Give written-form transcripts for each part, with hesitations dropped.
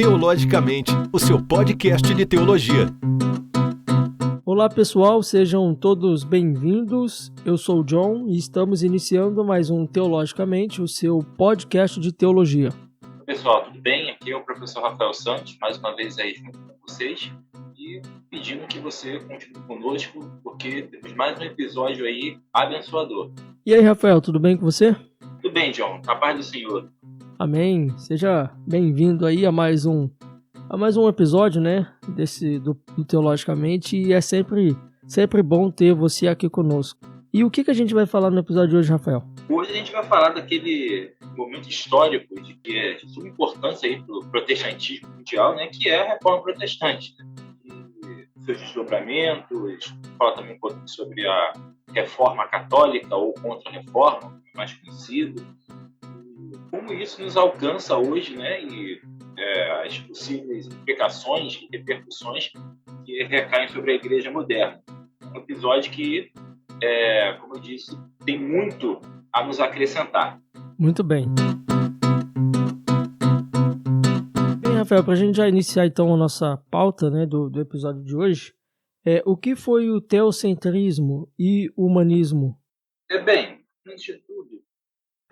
Teologicamente, o seu podcast de teologia. Olá pessoal, sejam todos bem-vindos. Eu sou o John e estamos iniciando mais um Teologicamente, o seu podcast de teologia. Pessoal, tudo bem? Aqui é o professor Rafael Santos, mais uma vez aí junto com vocês e pedindo que você continue conosco, porque temos mais um episódio aí abençoador. E aí, Rafael, tudo bem com você? Tudo bem, John, a paz do Senhor. Amém. Seja bem-vindo aí a mais um episódio, né, do Teologicamente, e é sempre bom ter você aqui conosco. E o que a gente vai falar no episódio de hoje, Rafael? Hoje a gente vai falar daquele momento histórico que é de suma importância aí para o protestantismo mundial, né, que é a Reforma Protestante. E seus desdobramentos, fala também um pouco sobre a Reforma Católica ou Contra-Reforma, mais conhecido. Como isso nos alcança hoje, né, e as possíveis implicações e repercussões que recaem sobre a Igreja moderna. Um episódio que, como eu disse, tem muito a nos acrescentar. Muito bem. Bem, Rafael, para a gente já iniciar então a nossa pauta, né, do episódio de hoje, o que foi o teocentrismo e o humanismo? Bem, antes de tudo,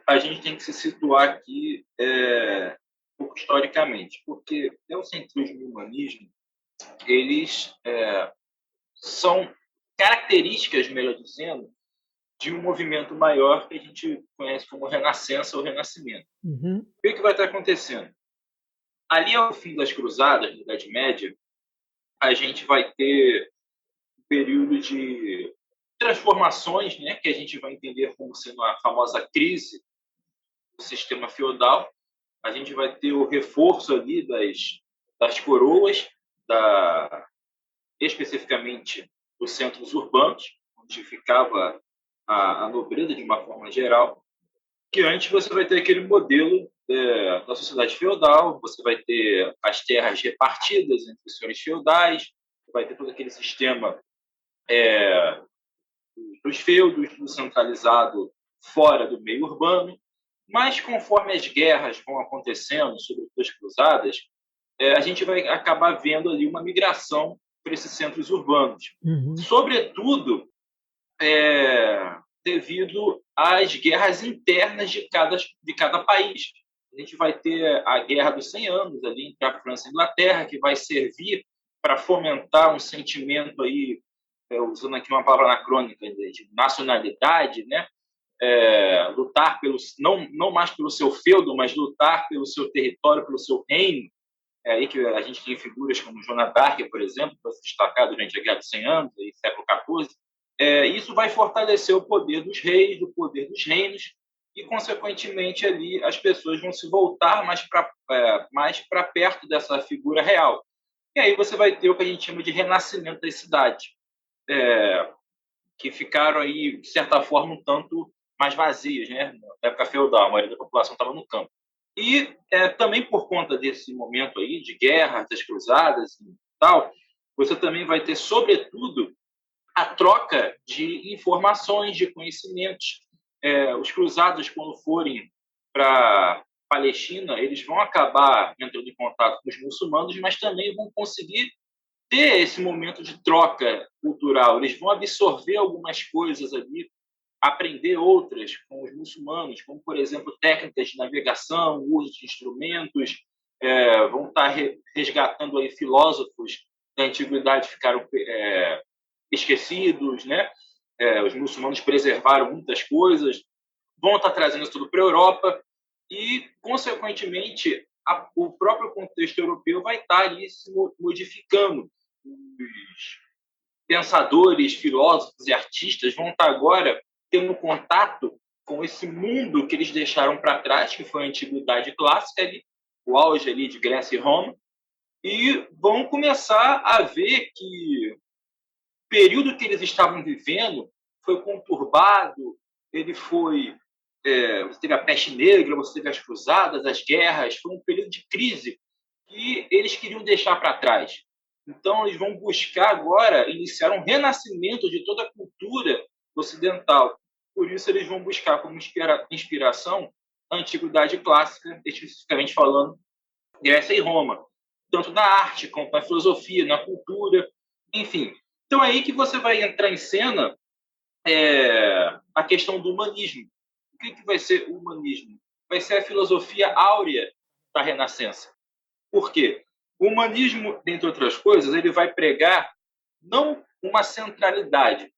a gente tem que se situar aqui um pouco historicamente, porque teocentrismo e humanismo, eles são características, melhor dizendo, de um movimento maior que a gente conhece como Renascença ou Renascimento. Uhum. O que vai estar acontecendo? Ali ao fim das Cruzadas, na Idade Média, a gente vai ter um período de transformações, né, que a gente vai entender como sendo a famosa crise do sistema feudal. A gente vai ter o reforço ali das coroas, especificamente dos centros urbanos, onde ficava a nobreza de uma forma geral, que antes você vai ter aquele modelo da sociedade feudal, você vai ter as terras repartidas entre os senhores feudais, vai ter todo aquele sistema dos feudos, do centralizado fora do meio urbano. Mas conforme as guerras vão acontecendo, sobretudo as cruzadas, a gente vai acabar vendo ali uma migração para esses centros urbanos. Uhum. Sobretudo devido às guerras internas de cada país. A gente vai ter a Guerra dos 100 Anos ali entre a França e a Inglaterra, que vai servir para fomentar um sentimento aí, usando aqui uma palavra anacrônica, de nacionalidade, né? Lutar não mais pelo seu feudo, mas lutar pelo seu território, pelo seu reino. É aí que a gente tem figuras como Joana d'Arc, por exemplo, que vai se destacar durante a Guerra dos 100 Anos, aí, século XIV. Isso vai fortalecer o poder dos reis, o poder dos reinos, e, consequentemente, ali as pessoas vão se voltar mais para perto dessa figura real. E aí você vai ter o que a gente chama de renascimento das cidades, que ficaram aí, de certa forma, um tanto mais vazias, né? Na época feudal, a maioria da população estava no campo. E também por conta desse momento aí de guerra, das cruzadas e tal, você também vai ter, sobretudo, a troca de informações, de conhecimentos. Os cruzados, quando forem para Palestina, eles vão acabar entrando em contato com os muçulmanos, mas também vão conseguir ter esse momento de troca cultural. Eles vão absorver algumas coisas ali, aprender outras com os muçulmanos, como, por exemplo, técnicas de navegação, uso de instrumentos, vão estar resgatando aí filósofos da antiguidade que ficaram esquecidos, né? Os muçulmanos preservaram muitas coisas, vão estar trazendo isso tudo para a Europa e, consequentemente, o próprio contexto europeu vai estar ali se modificando. Os pensadores, filósofos e artistas vão estar agora tendo contato com esse mundo que eles deixaram para trás, que foi a antiguidade clássica, ali, o auge ali de Grécia e Roma, e vão começar a ver que o período que eles estavam vivendo foi conturbado, ele foi... você teve a peste negra, você teve as cruzadas, as guerras, foi um período de crise que eles queriam deixar para trás. Então, eles vão buscar agora iniciar um renascimento de toda a cultura ocidental. Por isso, eles vão buscar como inspiração a antiguidade clássica, especificamente falando Grécia e Roma. tanto na arte, quanto na filosofia, na cultura, enfim. Então, é aí que você vai entrar em cena a questão do humanismo. O que vai ser o humanismo? Vai ser a filosofia áurea da Renascença. Por quê? O humanismo, dentre outras coisas, ele vai pregar não uma centralidade,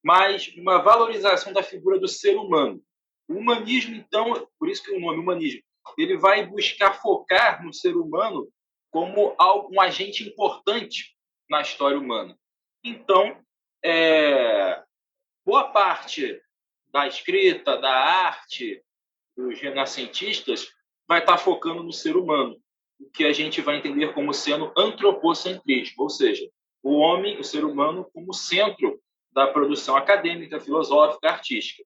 mas uma valorização da figura do ser humano. O humanismo, então, por isso que o nome humanismo, ele vai buscar focar no ser humano como um agente importante na história humana. Então, boa parte da escrita, da arte, dos renascentistas vai estar focando no ser humano, o que a gente vai entender como sendo antropocentrismo, ou seja, o homem, o ser humano, como centro da produção acadêmica, filosófica, artística.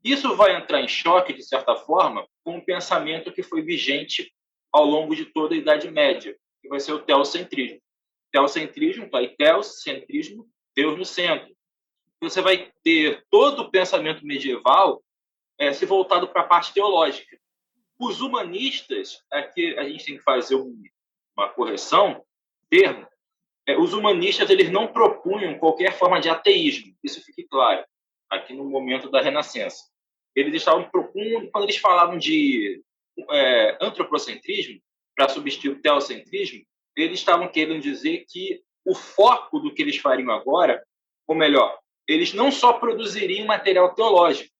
Isso vai entrar em choque, de certa forma, com um pensamento que foi vigente ao longo de toda a Idade Média, que vai ser o teocentrismo. Teocentrismo, tá aí, teocentrismo, Deus no centro. Você vai ter todo o pensamento medieval se voltado para a parte teológica. Os humanistas, aqui a gente tem que fazer uma correção, termo, os humanistas eles não propunham qualquer forma de ateísmo, isso fique claro, aqui no momento da Renascença. Eles estavam propondo, quando eles falavam de antropocentrismo, para substituir o teocentrismo, eles estavam querendo dizer que o foco do que eles fariam agora, ou melhor, eles não só produziriam material teológico,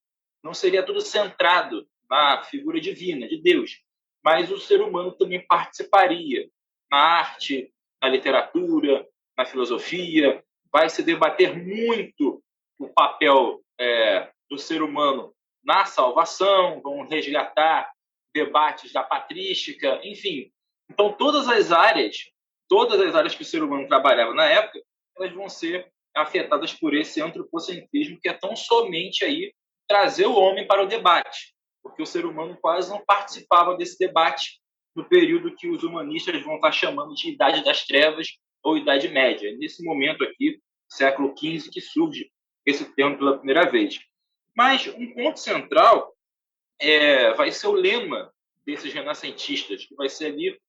não seria tudo centrado na figura divina, de Deus, mas o ser humano também participaria na arte, na literatura, na filosofia, vai se debater muito o papel do ser humano na salvação, vão resgatar debates da patrística, enfim. Então, todas as áreas que o ser humano trabalhava na época, elas vão ser afetadas por esse antropocentrismo que é tão somente aí trazer o homem para o debate, porque o ser humano quase não participava desse debate no período que os humanistas vão estar chamando de Idade das Trevas ou Idade Média. Nesse momento aqui, século XV, que surge esse termo pela primeira vez. Mas um ponto central vai ser o lema desses renascentistas, que vai ser ali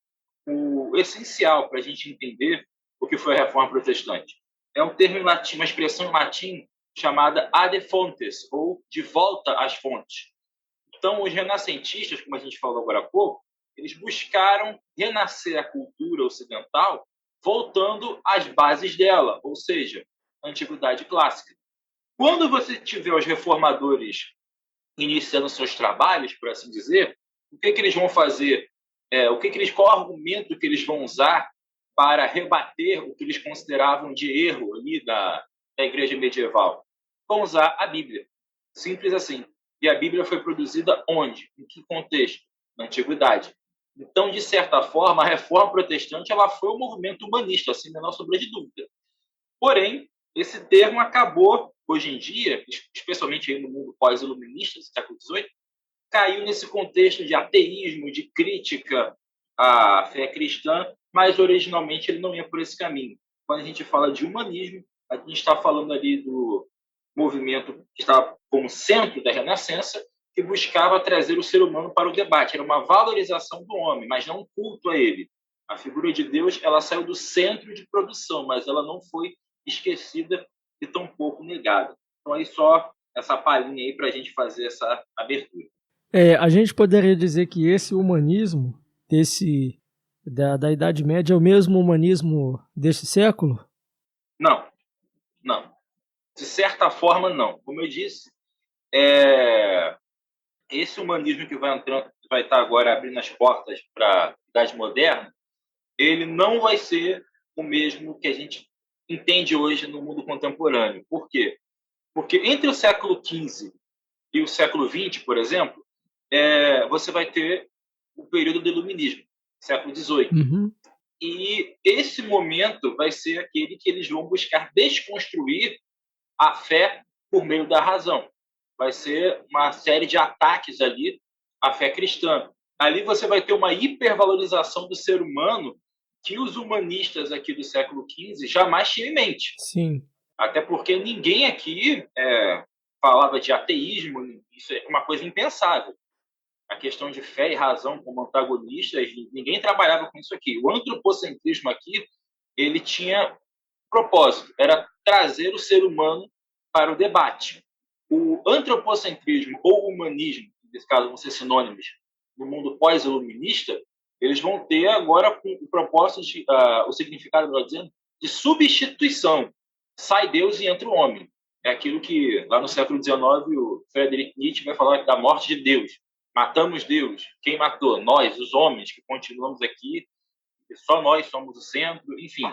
o essencial para a gente entender o que foi a Reforma Protestante. É um termo em latim, uma expressão em latim chamada ad fontes, ou de volta às fontes. Então, os renascentistas, como a gente falou agora há pouco, eles buscaram renascer a cultura ocidental voltando às bases dela, ou seja, a antiguidade clássica. Quando você tiver os reformadores iniciando seus trabalhos, por assim dizer, o que eles vão fazer? Qual argumento que eles vão usar para rebater o que eles consideravam de erro ali da igreja medieval? Vão usar a Bíblia. Simples assim. E a Bíblia foi produzida onde? Em que contexto? Na Antiguidade. Então, de certa forma, a Reforma Protestante ela foi um movimento humanista, sem a menor sombra de dúvida. Porém, esse termo acabou, hoje em dia, especialmente aí no mundo pós-iluminista, do século XVIII, caiu nesse contexto de ateísmo, de crítica à fé cristã, mas originalmente ele não ia por esse caminho. Quando a gente fala de humanismo, a gente está falando ali do movimento que estava como centro da Renascença, que buscava trazer o ser humano para o debate. Era uma valorização do homem, mas não um culto a ele. A figura de Deus ela saiu do centro de produção, mas ela não foi esquecida e tampouco negada. Então, aí só essa palhinha aí para a gente fazer essa abertura. A gente poderia dizer que esse humanismo da Idade Média é o mesmo humanismo desse século? Não. De certa forma, não. Como eu disse, esse humanismo que vai estar agora abrindo as portas para a Idade Moderna, ele não vai ser o mesmo que a gente entende hoje no mundo contemporâneo. Por quê? Porque entre o século XV e o século XX, por exemplo, você vai ter o período do Iluminismo, século XVIII. Uhum. E esse momento vai ser aquele que eles vão buscar desconstruir a fé por meio da razão. Vai ser uma série de ataques ali à fé cristã. Ali você vai ter uma hipervalorização do ser humano que os humanistas aqui do século XV jamais tinham em mente. Sim. Até porque ninguém aqui falava de ateísmo, isso é uma coisa impensável. a questão de fé e razão como antagonistas, ninguém trabalhava com isso aqui. O antropocentrismo aqui, ele tinha propósito, era trazer o ser humano para o debate. O antropocentrismo ou o humanismo, nesse caso vão ser sinônimos, no mundo pós-iluminista, eles vão ter agora o propósito de, o significado, melhor dizendo, de substituição. Sai Deus e entra o homem. É aquilo que, lá no século XIX, o Friedrich Nietzsche vai falar da morte de Deus. Matamos Deus. Quem matou? Nós, os homens, que continuamos aqui, só nós somos o centro, enfim.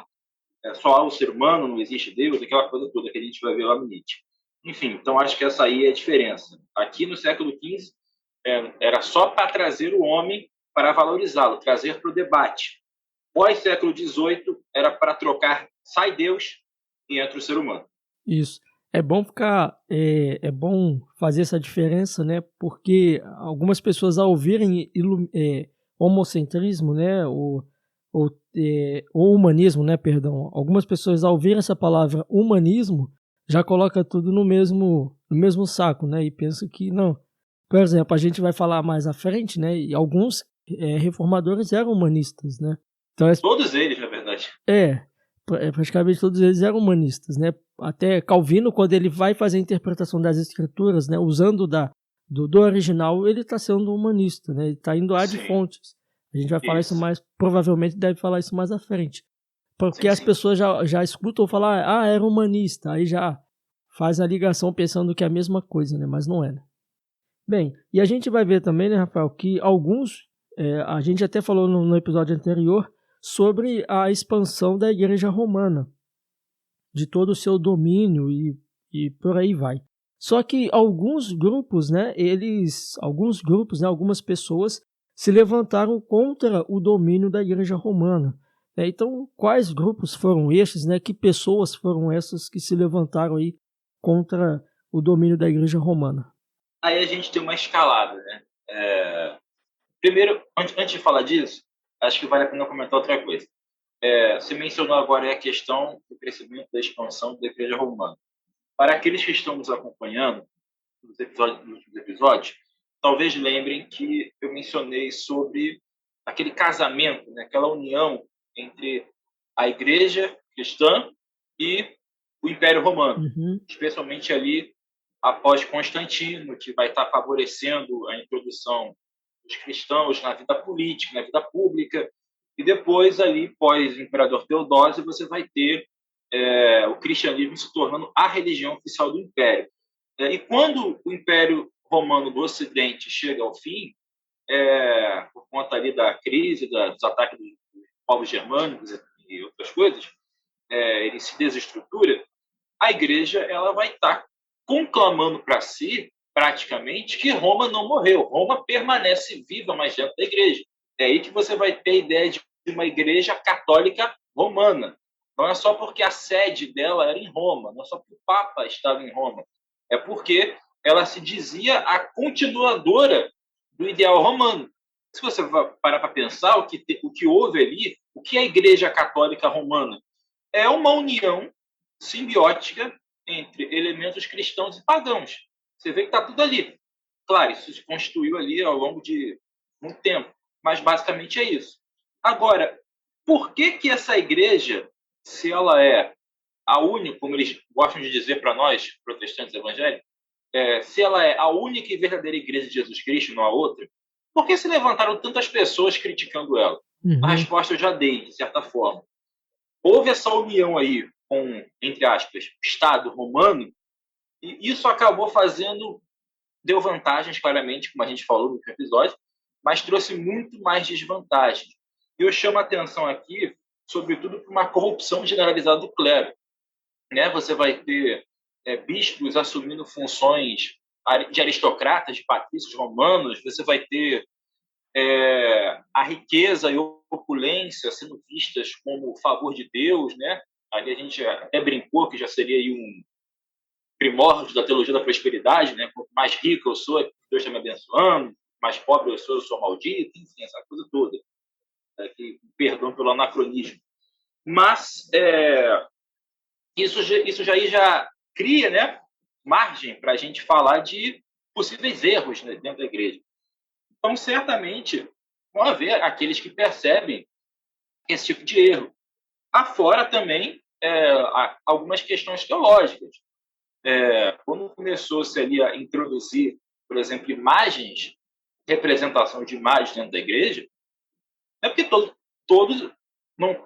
Só há o ser humano, não existe Deus, aquela coisa toda que a gente vai ver lá no Nietzsche. Enfim, então acho que essa aí é a diferença. Aqui no século XV, era só para trazer o homem para valorizá-lo, trazer para o debate. Pós-século XVIII, era para trocar sai Deus e entra o ser humano. Isso. É bom é bom fazer essa diferença, né? Porque algumas pessoas ao ouvirem homocentrismo, né? Ou humanismo, né? Perdão. Algumas pessoas ao ouvirem essa palavra humanismo já coloca tudo no mesmo saco, né? E pensa que não. Por exemplo, a gente vai falar mais à frente, né? E alguns reformadores eram humanistas, né? Então, todos eles, na verdade. Praticamente todos eles eram humanistas, né? Até Calvino, quando ele vai fazer a interpretação das escrituras, né, usando do original, ele está sendo humanista, né? Ele está indo lá de fontes. A gente vai falar isso mais, provavelmente deve falar isso mais à frente. Porque as pessoas já escutam falar, era humanista, aí já faz a ligação pensando que é a mesma coisa, né? Mas não é, né? Bem, e a gente vai ver também, né, Rafael, que alguns, a gente até falou no episódio anterior, sobre a expansão da Igreja Romana, de todo o seu domínio e por aí vai. Só que alguns grupos, né, algumas pessoas se levantaram contra o domínio da Igreja Romana. Então, quais grupos foram esses, né? Que pessoas foram essas que se levantaram aí contra o domínio da Igreja Romana? Aí a gente tem uma escalada, né? Primeiro, antes de falar disso, acho que vale a pena comentar outra coisa. Você mencionou agora a questão do crescimento da expansão da Igreja Romana. Para aqueles que estão nos acompanhando nos últimos episódios, talvez lembrem que eu mencionei sobre aquele casamento, né, aquela união entre a Igreja cristã e o Império Romano, especialmente ali após Constantino, que vai estar favorecendo a introdução dos cristãos na vida política, na vida pública. E depois, ali, pós o imperador Teodósio, você vai ter o cristianismo se tornando a religião oficial do Império. E quando o Império Romano do Ocidente chega ao fim, por conta ali da crise, dos ataques dos povos germânicos e outras coisas, ele se desestrutura, a Igreja ela vai estar conclamando para si, praticamente, que Roma não morreu. Roma permanece viva, mas dentro da Igreja. É aí que você vai ter a ideia de uma igreja católica romana. Não é só porque a sede dela era em Roma, não é só porque o Papa estava em Roma. É porque ela se dizia a continuadora do ideal romano. Se você parar para pensar o que houve ali, o que é a Igreja Católica Romana? É uma união simbiótica entre elementos cristãos e pagãos. Você vê que está tudo ali. Claro, isso se construiu ali ao longo de muito tempo, mas basicamente é isso. Agora, por que essa igreja, se ela é a única, como eles gostam de dizer para nós, protestantes evangélicos, se ela é a única e verdadeira igreja de Jesus Cristo, não a outra, por que se levantaram tantas pessoas criticando ela? A resposta eu já dei, de certa forma. Houve essa união aí com, entre aspas, o Estado romano, e isso acabou deu vantagens, claramente, como a gente falou no episódio, mas trouxe muito mais desvantagens. E eu chamo a atenção aqui, sobretudo, para uma corrupção generalizada do clero. Né? Você vai ter bispos assumindo funções de aristocratas, de patrícios romanos, você vai ter a riqueza e opulência sendo vistas como favor de Deus, né? Ali a gente até brincou que já seria aí um primórdio da teologia da prosperidade, né? Quanto mais rico eu sou, Deus está me abençoando, mais pobre eu sou maldito, enfim, essa coisa toda. Perdão pelo anacronismo. Mas isso já cria, né, margem para a gente falar de possíveis erros, né, dentro da igreja. Então, certamente, vão haver aqueles que percebem esse tipo de erro. Afora também algumas questões teológicas. Quando começou-se ali a introduzir, por exemplo, imagens, representação de imagens dentro da igreja, é porque todos não,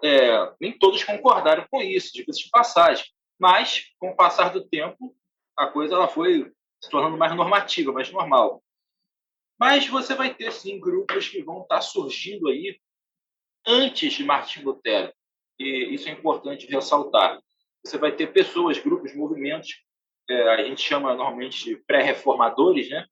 nem todos concordaram com isso, diga-se de passagem. Mas, com o passar do tempo, a coisa ela foi se tornando mais normativa, mais normal. Mas você vai ter, sim, grupos que vão estar surgindo aí antes de Martim Lutero. E isso é importante ressaltar. Você vai ter pessoas, grupos, movimentos, a gente chama normalmente de pré-reformadores, né?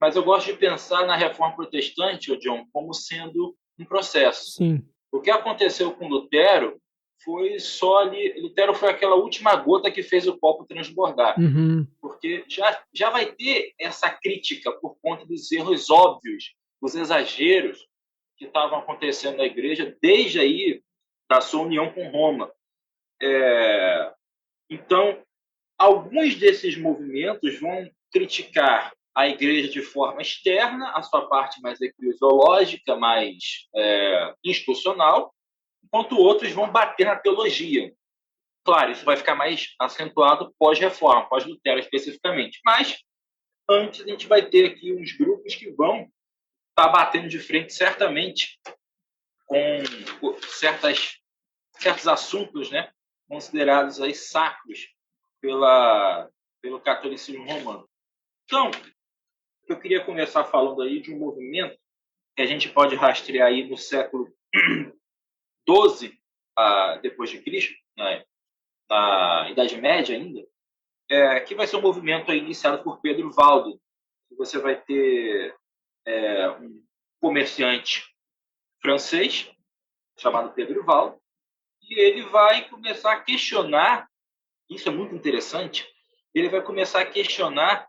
Mas eu gosto de pensar na reforma protestante, John, como sendo um processo. Sim. O que aconteceu com Lutero foi só ali. Lutero foi aquela última gota que fez o copo transbordar. Uhum. Porque já vai ter essa crítica por conta dos erros óbvios, dos exageros que estavam acontecendo na igreja desde aí da sua união com Roma. Então, alguns desses movimentos vão criticar a igreja de forma externa, a sua parte mais eclesiológica, mais institucional, enquanto outros vão bater na teologia. Claro, isso vai ficar mais acentuado pós-reforma, pós-Lutero especificamente. Mas, antes, a gente vai ter aqui uns grupos que vão estar batendo de frente, certamente, com certos assuntos, né, considerados aí sacros pelo catolicismo romano. Então, eu queria começar falando aí de um movimento que a gente pode rastrear aí no século XII, depois de Cristo, né, na Idade Média ainda, que vai ser um movimento aí iniciado por Pedro Valdo. Você vai ter um comerciante francês chamado Pedro Valdo, e ele vai começar a questionar, isso é muito interessante, ele vai começar a questionar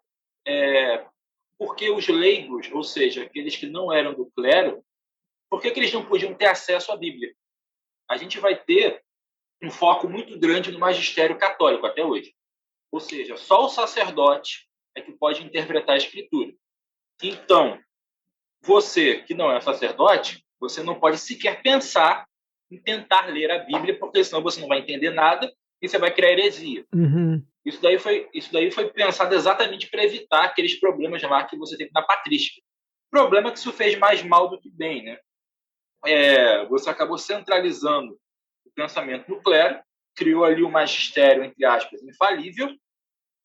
por que os leigos, ou seja, aqueles que não eram do clero, por que eles não podiam ter acesso à Bíblia? A gente vai ter um foco muito grande no magistério católico até hoje. Ou seja, só o sacerdote é que pode interpretar a Escritura. Então, você que não é sacerdote, você não pode sequer pensar em tentar ler a Bíblia, porque senão você não vai entender nada e você vai criar heresia. Uhum. Isso daí foi pensado exatamente para evitar aqueles problemas lá que você teve na patrística. Problema que isso fez mais mal do que bem, né? Você acabou centralizando o pensamento no clero, criou ali um magistério, entre aspas, infalível,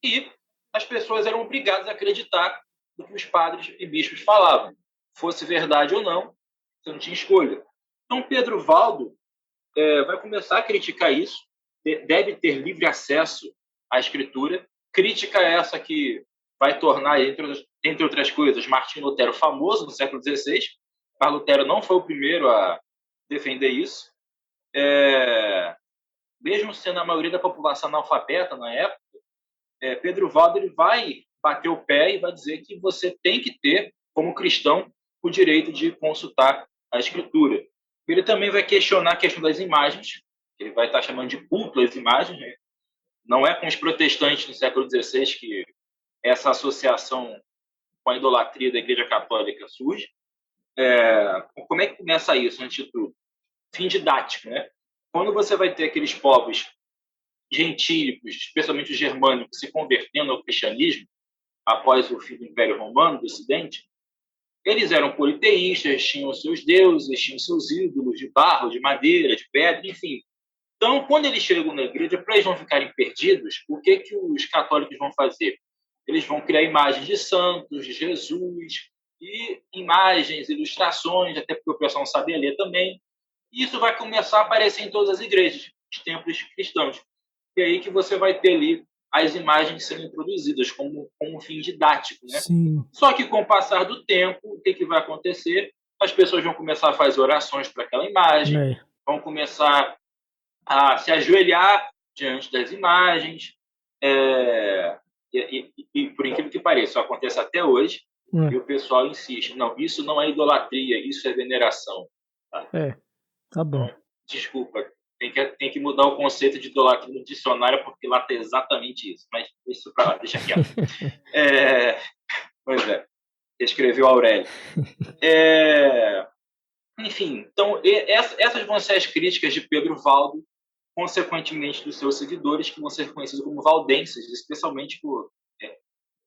e as pessoas eram obrigadas a acreditar no que os padres e bispos falavam. Fosse verdade ou não, você não tinha escolha. Então, Pedro Valdo vai começar a criticar isso, deve ter livre acesso à Escritura, crítica essa que vai tornar, entre outras coisas, Martim Lutero famoso no século XVI, mas Lutero não foi o primeiro a defender isso. Mesmo sendo a maioria da população analfabeta na época, Pedro Valdo ele vai bater o pé e vai dizer que você tem que ter, como cristão, o direito de consultar a Escritura. Ele também vai questionar a questão das imagens, ele vai estar chamando de culto às imagens, né? Não é com os protestantes no século XVI que essa associação com a idolatria da Igreja Católica surge. Como é que começa isso, antes de tudo? Fim didático, né? Quando você vai ter aqueles povos gentílicos, especialmente os germânicos, se convertendo ao cristianismo após o fim do Império Romano do Ocidente, eles eram politeístas, tinham seus deuses, tinham seus ídolos de barro, de madeira, de pedra, enfim. Então, quando eles chegam na igreja, para eles não ficarem perdidos, o que os católicos vão fazer? Eles vão criar imagens de santos, de Jesus, e imagens, ilustrações, até porque o pessoal não sabia ler também. E isso vai começar a aparecer em todas as igrejas, os templos cristãos. E aí que você vai ter ali as imagens sendo introduzidas como um fim didático, né? Sim. Só que com o passar do tempo, o que vai acontecer? As pessoas vão começar a fazer orações para aquela imagem, vão começar a se ajoelhar diante das imagens, e por incrível que pareça, isso acontece até hoje, e o pessoal insiste, não, isso não é idolatria, isso é veneração. Tá, tá bom. Então, desculpa, tem que mudar o conceito de idolatria no dicionário, porque lá tem exatamente isso, mas isso para lá, deixa quieto. Pois é. escreveu Aurélio. Enfim, então, essas vão ser as críticas de Pedro Valdo, consequentemente dos seus seguidores, que vão ser conhecidos como valdenses, especialmente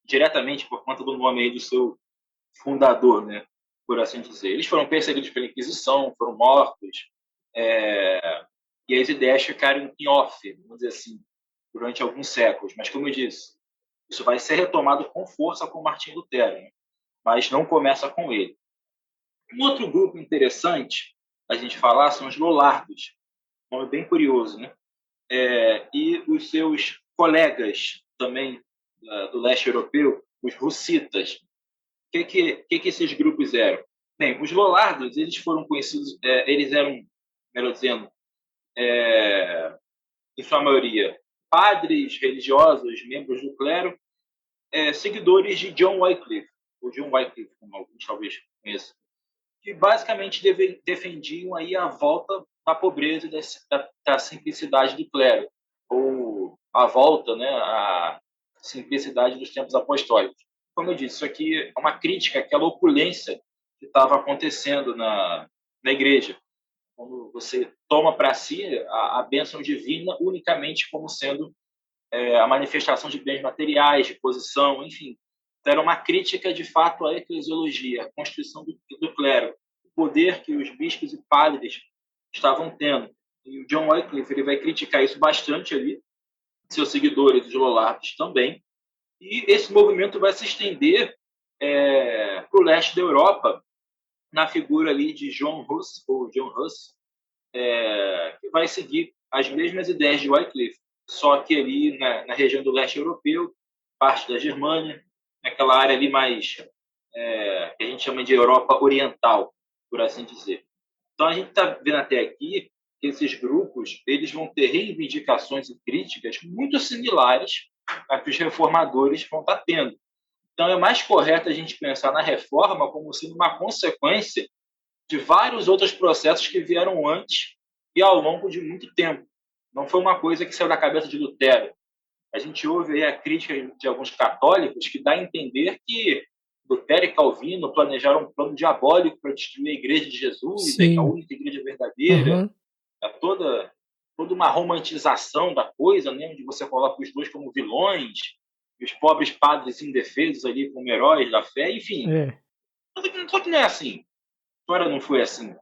diretamente por conta do nome aí do seu fundador, né, por assim dizer. Eles foram perseguidos pela Inquisição, foram mortos, e as ideias ficaram em off, vamos dizer assim, durante alguns séculos. Mas, como eu disse, isso vai ser retomado com força com Martim Lutero, né? Mas não começa com ele. Um outro grupo interessante a gente falar são os Lollardos, um nome bem curioso, né? E os seus colegas também do leste europeu, os Hussitas. O que esses grupos eram? Bem, os Lollardos, eles foram conhecidos, eles eram, melhor dizendo, em sua maioria, padres religiosos, membros do clero, seguidores de John Wycliffe, ou John Wycliffe, como alguns talvez conheçam, que basicamente defendiam aí a volta da pobreza e da simplicidade do clero, ou a volta, né, à simplicidade dos tempos apostólicos. Como eu disse, isso aqui é uma crítica àquela opulência que estava acontecendo na igreja, quando você toma para si a bênção divina unicamente como sendo a manifestação de bens materiais, de posição, enfim. Então, era uma crítica, de fato, à eclesiologia, à constituição do clero, o poder que os bispos e padres estavam tendo. E o John Wycliffe ele vai criticar isso bastante ali, seus seguidores, os Lollardos também, e esse movimento vai se estender para o leste da Europa, na figura ali de John Huss, ou John Huss, que vai seguir as mesmas ideias de Wycliffe, só que ali na região do leste europeu, parte da Germânia, naquela área ali mais que a gente chama de Europa Oriental, por assim dizer. Então a gente está vendo até aqui que esses grupos eles vão ter reivindicações e críticas muito similares a que os reformadores vão estar tendo. Então é mais correto a gente pensar na reforma como sendo uma consequência de vários outros processos que vieram antes e ao longo de muito tempo. Não foi uma coisa que saiu da cabeça de Lutero. A gente ouve aí a crítica de alguns católicos que dá a entender que Lutero e Calvino planejaram um plano diabólico para destruir a Igreja de Jesus, que é a Sim. única igreja verdadeira. Uhum. É toda uma romantização da coisa, né, onde você coloca os dois como vilões, e os pobres padres indefesos ali como heróis da fé, enfim. Só que não é assim. A história não foi assim.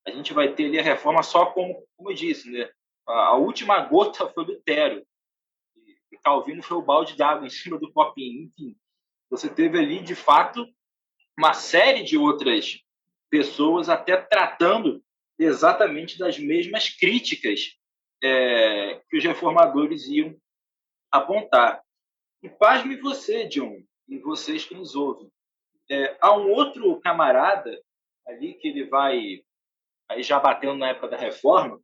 A gente vai ter ali a reforma só como eu disse, né? A última gota foi Lutero. E Calvino foi o balde d'água em cima do copinho. Enfim, você teve ali, de fato, uma série de outras pessoas até tratando exatamente das mesmas críticas que os reformadores iam apontar. E pasme você, John, e vocês que nos ouvem. Há um outro camarada ali que ele vai, aí já batendo na época da Reforma,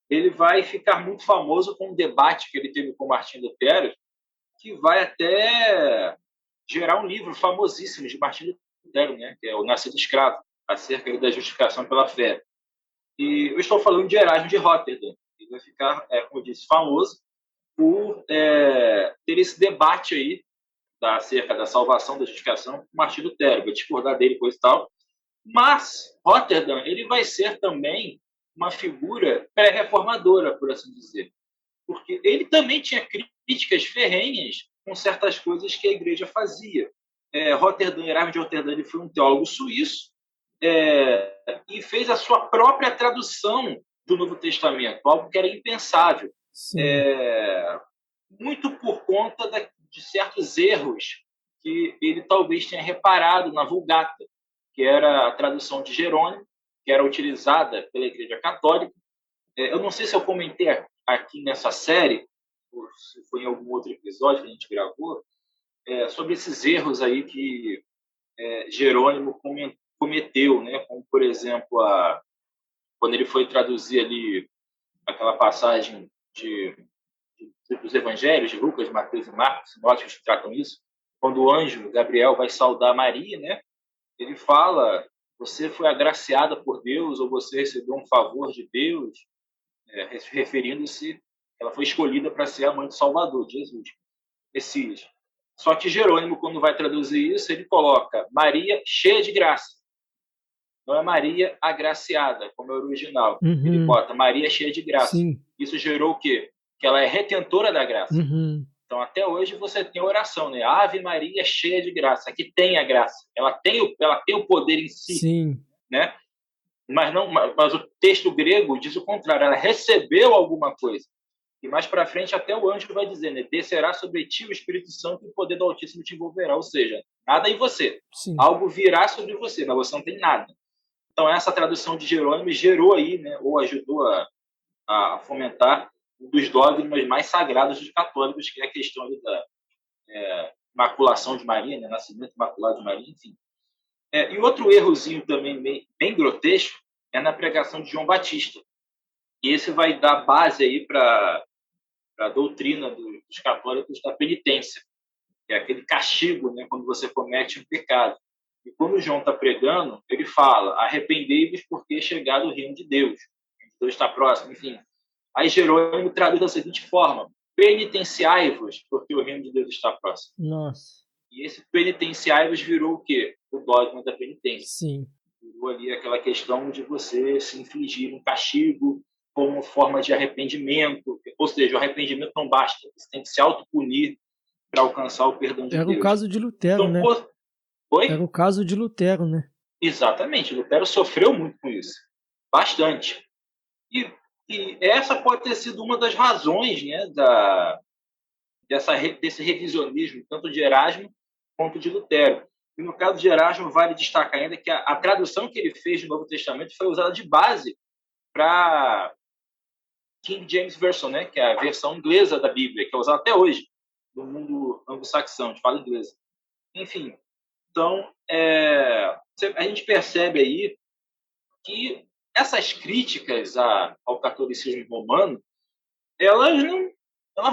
ele vai ficar muito famoso com um debate que ele teve com Martim Lutero, que vai até gerar um livro famosíssimo de Martim Lutero, né, que é O Nascido Escravo, acerca da justificação pela fé. E eu estou falando de Erasmo de Roterdã. Ele vai ficar, como eu disse, famoso por ter esse debate aí acerca da salvação, da justificação, com Martim Lutero. Vai discordar dele, coisa e tal. Mas Roterdã ele vai ser também uma figura pré-reformadora, por assim dizer. Porque ele também tinha críticas ferrenhas com certas coisas que a igreja fazia. Erasmo de Roterdã ele foi um teólogo suíço e fez a sua própria tradução do Novo Testamento, algo que era impensável. Muito por conta de certos erros que ele talvez tenha reparado na Vulgata, que era a tradução de Jerônimo, que era utilizada pela Igreja Católica. Eu não sei se eu comentei aqui nessa série, ou se foi em algum outro episódio que a gente gravou, sobre esses erros aí que Jerônimo cometeu, né? Como, por exemplo, quando ele foi traduzir ali aquela passagem dos evangelhos de Lucas, Mateus e Marcos, sinóticos que tratam isso, quando o anjo Gabriel vai saudar Maria, né? Ele fala: você foi agraciada por Deus ou você recebeu um favor de Deus, referindo-se ela foi escolhida para ser a mãe do Salvador, Jesus, Messias. Só que Jerônimo, quando vai traduzir isso, ele coloca Maria cheia de graça. Não é Maria agraciada, como é o original. Ele Uhum. bota Maria cheia de graça. Sim. Isso gerou o quê? Que ela é retentora da graça. Uhum. Então, até hoje, você tem a oração, né? Ave Maria cheia de graça, que tem a graça. Ela tem o poder em si, Sim. né? Mas o texto grego diz o contrário. Ela recebeu alguma coisa. E mais para frente, até o anjo vai dizer, né? Descerá sobre ti o Espírito Santo e o poder do Altíssimo te envolverá. Ou seja, nada em você. Sim. Algo virá sobre você, mas você não tem nada. Então, essa tradução de Jerônimo gerou aí, né? Ou ajudou a fomentar um dos dogmas mais sagrados dos católicos, que é a questão da Imaculação de Maria, né? Nascimento imaculado de Maria, enfim. E outro errozinho também bem grotesco é na pregação de João Batista. E esse vai dar base aí para a doutrina dos católicos da penitência, que é aquele castigo, né, quando você comete um pecado. E quando João está pregando, ele fala: arrependei-vos porque é chegado o reino de Deus. Deus está próximo, enfim. Aí Jerônimo traduz da seguinte forma: penitenciai-vos porque o reino de Deus está próximo. Nossa. E esse penitenciai-vos virou o quê? O dogma da penitência. Sim. Virou ali aquela questão de você se infligir um castigo como forma de arrependimento. Ou seja, o arrependimento não basta. Você tem que se autopunir para alcançar o perdão de Era Deus. o caso de Lutero, Então, né? Oi? Era o caso de Lutero, né? Exatamente. Lutero sofreu muito com isso. Bastante. E essa pode ter sido uma das razões, né, desse revisionismo, tanto de Erasmo quanto de Lutero. E no caso de Erasmo, vale destacar ainda que a tradução que ele fez do Novo Testamento foi usada de base para King James Version, né, que é a versão inglesa da Bíblia, que é usada até hoje no mundo anglo-saxão, de fala inglesa. Enfim, então, a gente percebe aí que essas críticas ao catolicismo romano, elas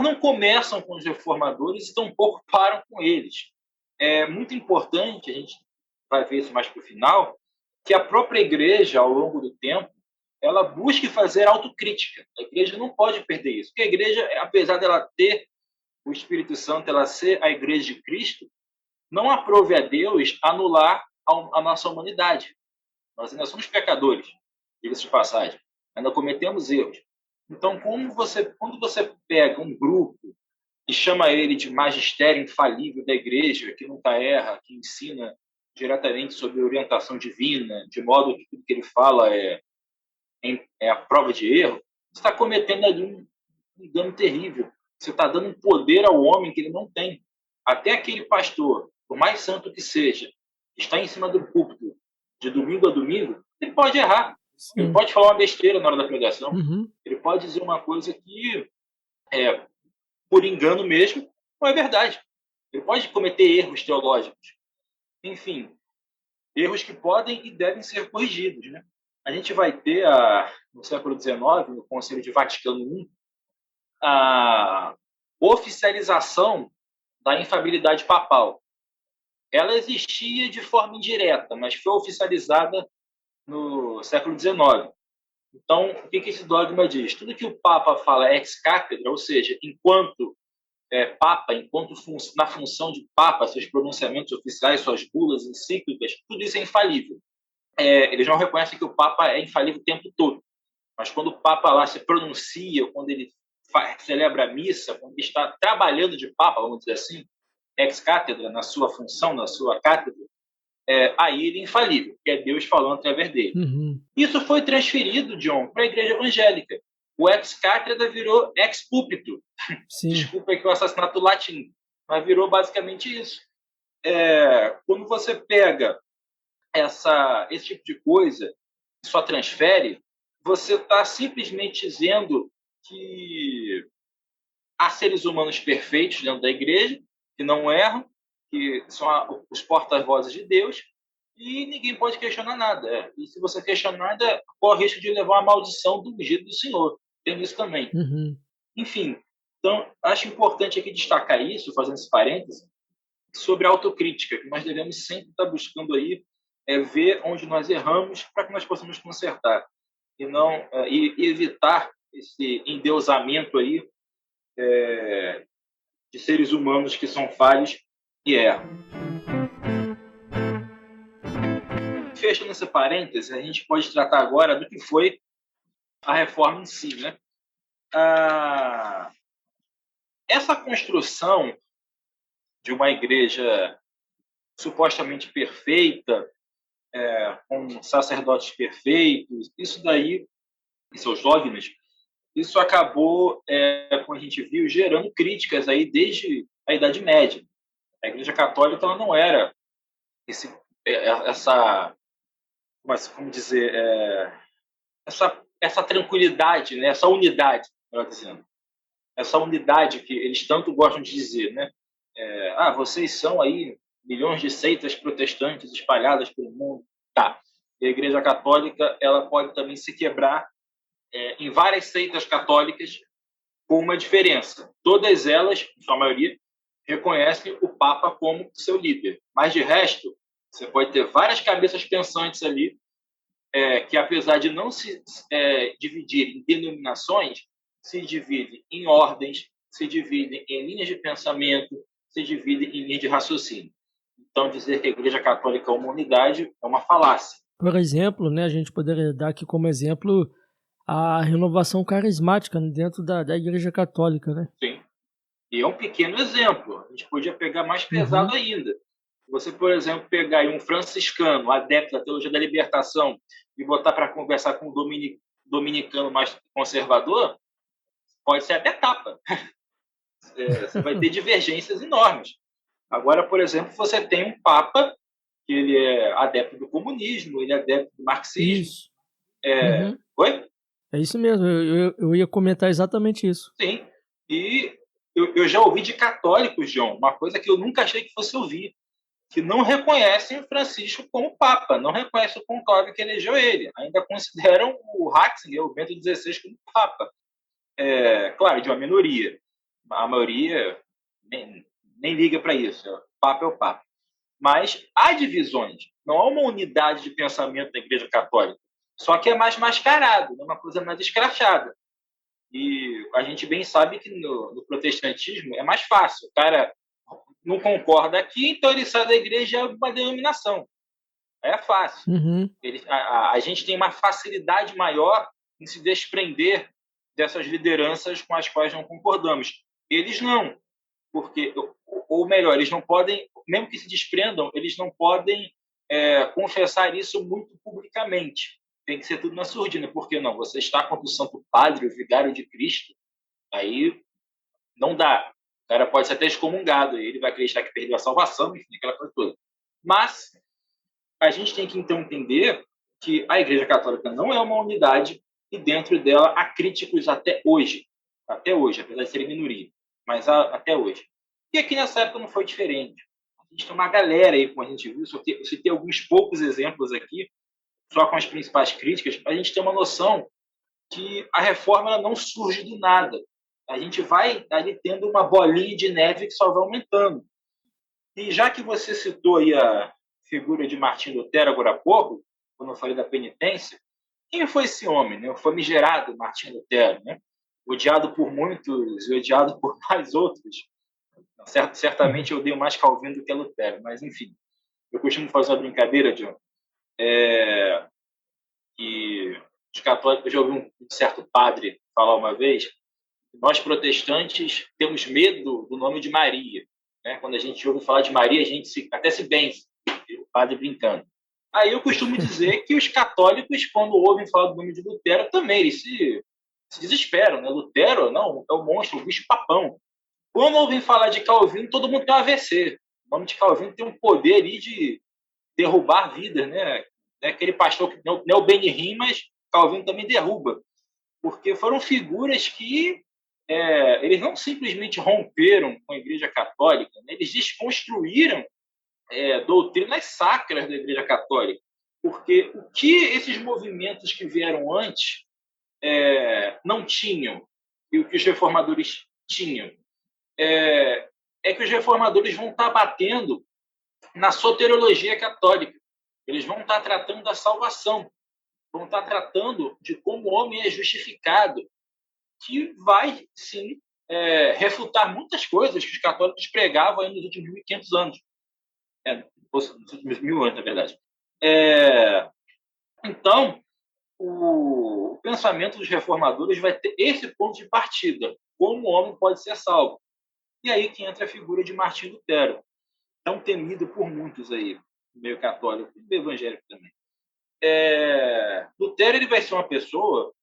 não começam com os reformadores e tampouco param com eles. É muito importante, a gente vai ver isso mais para o final, que a própria igreja, ao longo do tempo, ela busque fazer autocrítica. A igreja não pode perder isso, porque a igreja, apesar dela ter o Espírito Santo, ela ser a igreja de Cristo, não aprove a Deus anular a nossa humanidade. Nós ainda somos pecadores, diga-se de passagem. Ainda cometemos erros. Então, quando você pega um grupo e chama ele de magistério infalível da igreja, que nunca erra, que ensina diretamente sobre orientação divina, de modo que tudo que ele fala é a prova de erro, você está cometendo ali um dano terrível. Você está dando um poder ao homem que ele não tem. Até aquele pastor, por mais santo que seja, que está em cima do púlpito de domingo a domingo, ele pode errar. Sim. Ele pode falar uma besteira na hora da pregação. Uhum. Ele pode dizer uma coisa que por engano mesmo, não é verdade. Ele pode cometer erros teológicos. Enfim, erros que podem e devem ser corrigidos, né? A gente vai ter, no século XIX, no Concílio de Vaticano I, a oficialização da infabilidade papal. Ela existia de forma indireta, mas foi oficializada no século XIX. Então, o que esse dogma diz? Tudo que o Papa fala ex cátedra, ou seja, enquanto Papa, na função de Papa, seus pronunciamentos oficiais, suas bulas encíclicas, tudo isso é infalível. Eles não reconhecem que o Papa é infalível o tempo todo, mas quando o Papa lá se pronuncia, quando ele celebra a missa, quando ele está trabalhando de Papa, vamos dizer assim, ex cátedra, na sua função, na sua cátedra, aí ele é infalível, que é Deus falando através dele. Uhum. Isso foi transferido, John, para a igreja evangélica. O ex cátedra virou ex púlpito. Sim. Desculpa aqui o assassinato latim, mas virou basicamente isso. Quando você pega esse tipo de coisa, só transfere, você está simplesmente dizendo que há seres humanos perfeitos dentro da igreja, que não erram, que são os porta-vozes de Deus, e ninguém pode questionar nada. E se você questionar nada, corre o risco de levar a maldição do ungido do Senhor. Tem isso também. Uhum. Enfim, então, acho importante aqui destacar isso, fazendo esse parêntese, sobre a autocrítica, que nós devemos sempre estar buscando aí ver onde nós erramos para que nós possamos consertar e evitar esse endeusamento aí de seres humanos que são falhos E é. Fechando esse parêntese, a gente pode tratar agora do que foi a reforma em si, né? Essa construção de uma igreja supostamente perfeita, com sacerdotes perfeitos, isso daí, e seus dogmas, isso acabou, como a gente viu, gerando críticas aí desde a Idade Média. A Igreja Católica ela não era essa, como dizer, essa tranquilidade, né? Essa unidade, melhor dizendo. Essa unidade que eles tanto gostam de dizer, né? Vocês são aí milhões de seitas protestantes espalhadas pelo mundo. Tá. E a Igreja Católica ela pode também se quebrar em várias seitas católicas com uma diferença. Todas elas, em sua maioria, reconhecem o Papa como seu líder. Mas, de resto, você pode ter várias cabeças pensantes ali que, apesar de não se dividir em denominações, se dividem em ordens, se dividem em linhas de pensamento, se dividem em linhas de raciocínio. Então, dizer que a Igreja Católica é uma unidade é uma falácia. Por exemplo, né, a gente poderia dar aqui como exemplo a renovação carismática dentro da Igreja Católica, né? Sim. E é um pequeno exemplo. A gente podia pegar mais pesado ainda. Você, por exemplo, pegar aí um franciscano, adepto da teologia da libertação, e botar para conversar com um dominicano mais conservador, pode ser até tapa. Você vai ter divergências enormes. Agora, por exemplo, você tem um papa que ele é adepto do comunismo, ele é adepto do marxismo. Isso. Oi? É isso mesmo, eu ia comentar exatamente isso. Sim, e eu já ouvi de católicos, John, uma coisa que eu nunca achei que fosse ouvir, que não reconhecem o Francisco como Papa, não reconhecem o conclave que elegeu ele, ainda consideram o Ratzinger, o Bento XVI, como Papa. Claro, de uma minoria. A maioria nem liga para isso, o Papa é o Papa. Mas há divisões, não há uma unidade de pensamento da Igreja Católica, só que é mais mascarado, é uma coisa mais escrachada. E a gente bem sabe que no protestantismo é mais fácil. O cara não concorda aqui, então ele sai da igreja de uma denominação. É fácil. A gente tem uma facilidade maior em se desprender dessas lideranças com as quais não concordamos. Eles não, porque, ou melhor, eles não podem, mesmo que se desprendam, eles não podem confessar isso muito publicamente. Tem que ser tudo na surdina. Por que não? Você está contra o Santo Padre, o Vigário de Cristo, aí não dá. O cara pode ser até excomungado, ele vai acreditar que perdeu a salvação, enfim, aquela coisa toda. Mas a gente tem que então entender que a Igreja Católica não é uma unidade e dentro dela há críticos até hoje, apesar de serem minoria, mas até hoje. E aqui nessa época não foi diferente. A gente tem uma galera aí, como a gente viu, eu citei alguns poucos exemplos aqui, só com as principais críticas, para a gente ter uma noção que a reforma ela não surge do nada. A gente vai ali tendo uma bolinha de neve que só vai aumentando. E já que você citou aí a figura de Martim Lutero agora há pouco, quando eu falei da penitência, quem foi esse homem, né? O famigerado Martim Lutero, né? Odiado por muitos e odiado por mais outros. Certamente eu odeio mais Calvino do que Lutero, mas enfim. Eu costumo fazer uma brincadeira, John, que os católicos, eu já ouvi um certo padre falar uma vez, nós protestantes temos medo do nome de Maria, né? Quando a gente ouve falar de Maria, a gente até se benze, o padre brincando. Aí eu costumo dizer que os católicos, quando ouvem falar do nome de Lutero, também eles se desesperam, né? Lutero, não, é o monstro, o bicho-papão. Quando ouvem falar de Calvino, todo mundo tem um AVC. O nome de Calvino tem um poder ali de derrubar vidas, né? Aquele pastor que não é o Benihim, mas Calvino também derruba. Porque foram figuras que eles não simplesmente romperam com a Igreja Católica, né? Eles desconstruíram doutrinas sacras da Igreja Católica. Porque o que esses movimentos que vieram antes não tinham, e o que os reformadores tinham, é que os reformadores vão estar batendo na soteriologia católica. Eles vão estar tratando da salvação, vão estar tratando de como o homem é justificado, que vai, sim, refutar muitas coisas que os católicos pregavam aí nos últimos 1.500 anos. Nos últimos 1.000 anos, na verdade. Então, o pensamento dos reformadores vai ter esse ponto de partida. Como o homem pode ser salvo? E aí que entra a figura de Martim Lutero, tão temido por muitos aí, no meio católico e evangélico também. Lutero ele vai ser uma pessoa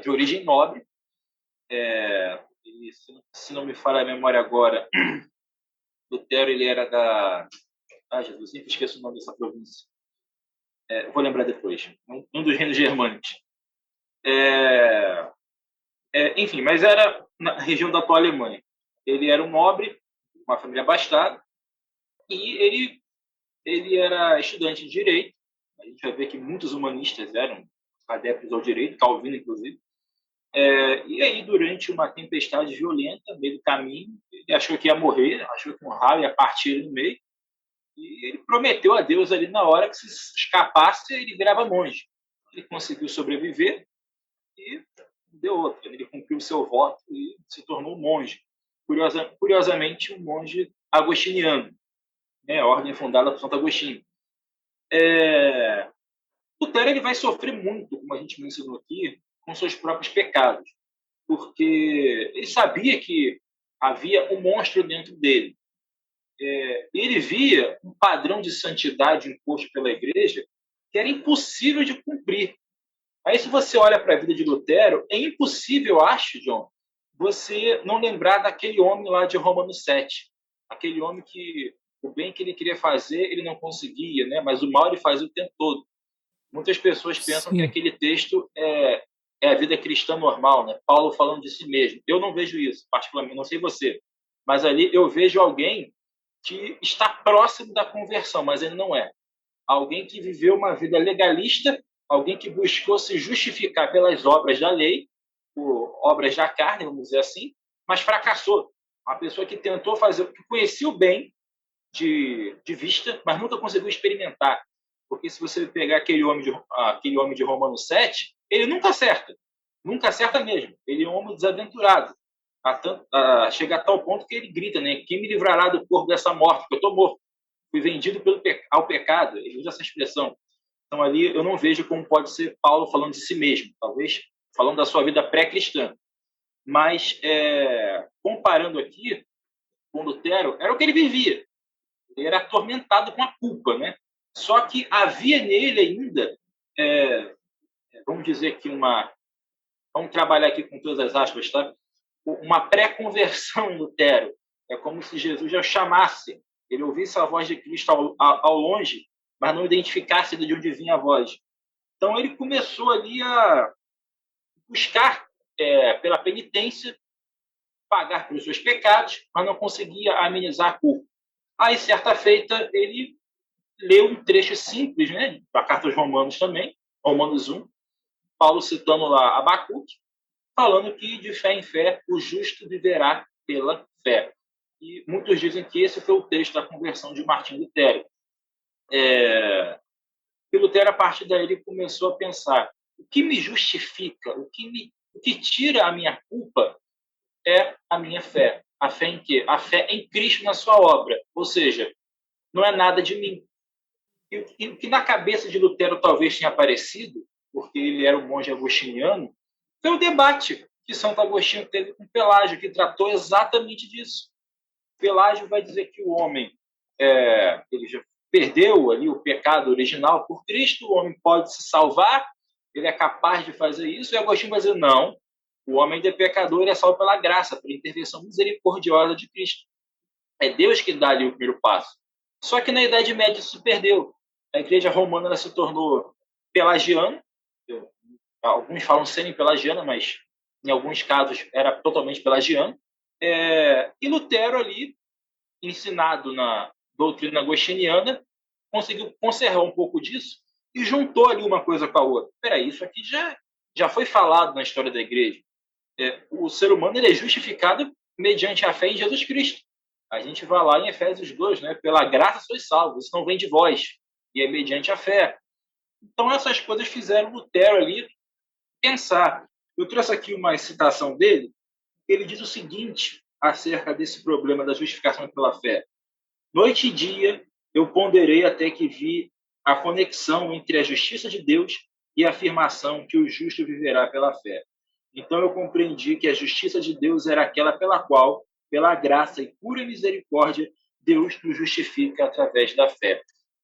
de origem nobre. E, se não me falha a memória agora, Lutero ele era da... Jesus, sempre esqueço o nome dessa província. Vou lembrar depois. Um dos reinos germânicos. Enfim, mas era na região da atual Alemanha. Ele era um nobre, uma família abastada, e ele era estudante de direito. A gente vai ver que muitos humanistas eram adeptos ao direito, Calvino, inclusive. E aí, durante uma tempestade violenta, no meio do caminho, ele achou que ia morrer, achou que um raio ia partir no meio, e ele prometeu a Deus ali na hora que se escapasse, ele virava monge. Ele conseguiu sobreviver e deu outra. Ele cumpriu o seu voto e se tornou um monge. Curiosamente, um monge agostiniano, a ordem fundada por Santo Agostinho. Lutero ele vai sofrer muito, como a gente mencionou aqui, com seus próprios pecados, porque ele sabia que havia um monstro dentro dele. Ele via um padrão de santidade imposto pela Igreja que era impossível de cumprir. Aí, se você olha para a vida de Lutero, é impossível, eu acho, John, você não lembrar daquele homem lá de Romanos 7. Aquele homem que o bem que ele queria fazer, ele não conseguia, né? Mas o mal ele fazia o tempo todo. Muitas pessoas pensam que aquele texto é a vida cristã normal, né? Paulo falando de si mesmo. Eu não vejo isso, particularmente, não sei você. Mas ali eu vejo alguém que está próximo da conversão, mas ele não é. Alguém que viveu uma vida legalista, alguém que buscou se justificar pelas obras da lei, por obras da carne, vamos dizer assim, mas fracassou. Uma pessoa que tentou fazer, que conhecia o bem de vista, mas nunca conseguiu experimentar. Porque se você pegar aquele homem de Romanos 7, ele nunca acerta mesmo. Ele é um homem desaventurado. Chega a tal ponto que ele grita, né? Quem me livrará do corpo dessa morte? Porque eu estou morto. Fui vendido ao pecado. Ele usa essa expressão. Então, ali eu não vejo como pode ser Paulo falando de si mesmo. Talvez falando da sua vida pré-cristã. Mas, comparando aqui com Lutero, era o que ele vivia. Ele era atormentado com a culpa, né? Só que havia nele ainda, vamos dizer que vamos trabalhar aqui com todas as aspas, tá? Uma pré-conversão em Lutero. É como se Jesus já chamasse, ele ouvisse a voz de Cristo ao longe, mas não identificasse de onde vinha a voz. Então ele começou ali a buscar, pela penitência, pagar pelos seus pecados, mas não conseguia amenizar a culpa. Aí, certa feita, ele leu um trecho simples, né, da carta aos Romanos também, Romanos 1, Paulo citando lá Abacuque, falando que de fé em fé o justo viverá pela fé. E muitos dizem que esse foi o texto da conversão de Martim Lutero. E Lutero, a partir daí, ele começou a pensar: o que me justifica, o que tira a minha culpa é a minha fé. A fé em quê? A fé em Cristo na sua obra. Ou seja, não é nada de mim. E o que na cabeça de Lutero talvez tenha aparecido, porque ele era um monge agostiniano, foi o debate que Santo Agostinho teve com Pelágio, que tratou exatamente disso. Pelágio vai dizer que o homem ele já perdeu ali o pecado original por Cristo, o homem pode se salvar, ele é capaz de fazer isso, e Agostinho vai dizer: não, o homem é pecador, ele é salvo pela graça, pela intervenção misericordiosa de Cristo. É Deus que dá ali o primeiro passo. Só que na Idade Média isso se perdeu. A Igreja Romana ela se tornou pelagiana. Alguns falam semi-pelagiana, mas em alguns casos era totalmente pelagiana. E Lutero ali, ensinado na doutrina agostiniana, conseguiu conservar um pouco disso e juntou ali uma coisa com a outra. Peraí, isso aqui já foi falado na história da Igreja. O ser humano ele é justificado mediante a fé em Jesus Cristo. A gente vai lá em Efésios 2, né? Pela graça sois salvos, isso não vem de vós, e é mediante a fé. Então essas coisas fizeram Lutero ali pensar. Eu trouxe aqui uma citação dele, ele diz o seguinte acerca desse problema da justificação pela fé: noite e dia eu ponderei até que vi a conexão entre a justiça de Deus e a afirmação que o justo viverá pela fé. Então eu compreendi que a justiça de Deus era aquela pela qual, pela graça e pura misericórdia, Deus nos justifica através da fé.